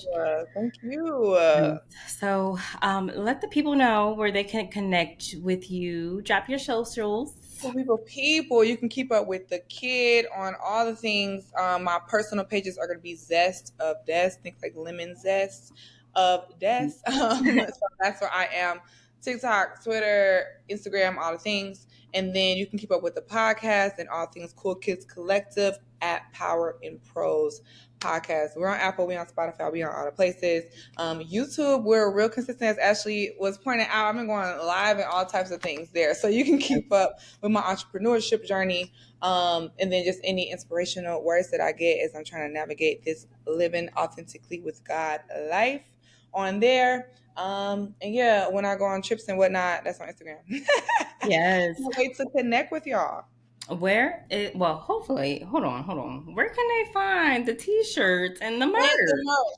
Thank you. So let the people know where they can connect with you. Drop your socials. People. You can keep up with the kid on all the things. My personal pages are going to be Zest of Des. Think like lemon zest of Des. So that's where I am. TikTok, Twitter, Instagram, all the things. And then you can keep up with the podcast and all things Cool Kids Collective at Power in Prose Podcast. We're on Apple, we're on Spotify, we're on all the places. YouTube, we're real consistent, as Ashley was pointing out. I've been going live and all types of things there. So you can keep up with my entrepreneurship journey, and then just any inspirational words that I get as I'm trying to navigate this living authentically with God life on there. And yeah, when I go on trips and whatnot, that's on Instagram. Yes. Can't wait to connect with y'all. Where it well, hopefully, hold on. Where can they find the t-shirts and the And the merch?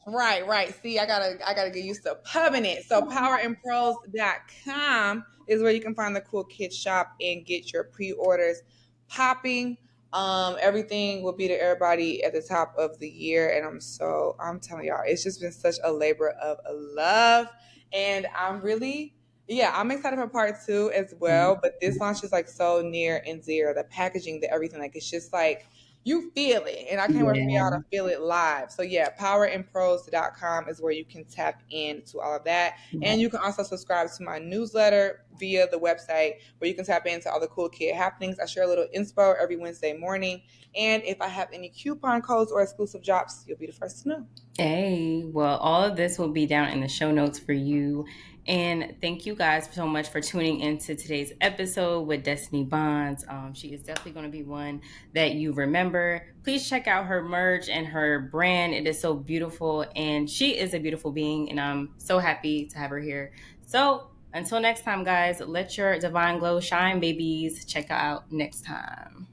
merch. Right. See, I gotta get used to pubbing it. So powerandpros.com is where you can find the cool kids shop and get your pre-orders popping. Everything will be to everybody at the top of the year. And I'm telling y'all, it's just been such a labor of love. And I'm excited for part two as well. But this launch is like so near and dear. The packaging, the everything, like it's just like you feel it. And I can't wait for y'all Yeah. to feel it live. So yeah, powerandpros.com is where you can tap into all of that. And you can also subscribe to my newsletter via the website where you can tap into all the cool kid happenings. I share a little inspo every Wednesday morning. And if I have any coupon codes or exclusive drops, you'll be the first to know. Hey, well, all of this will be down in the show notes for you. And thank you guys so much for tuning into today's episode with Destanee Bonds. She is definitely going to be one that you remember. Please check out her merch and her brand. It is so beautiful, and she is a beautiful being, and I'm so happy to have her here. So until next time, guys, let your divine glow shine, babies. Check out next time.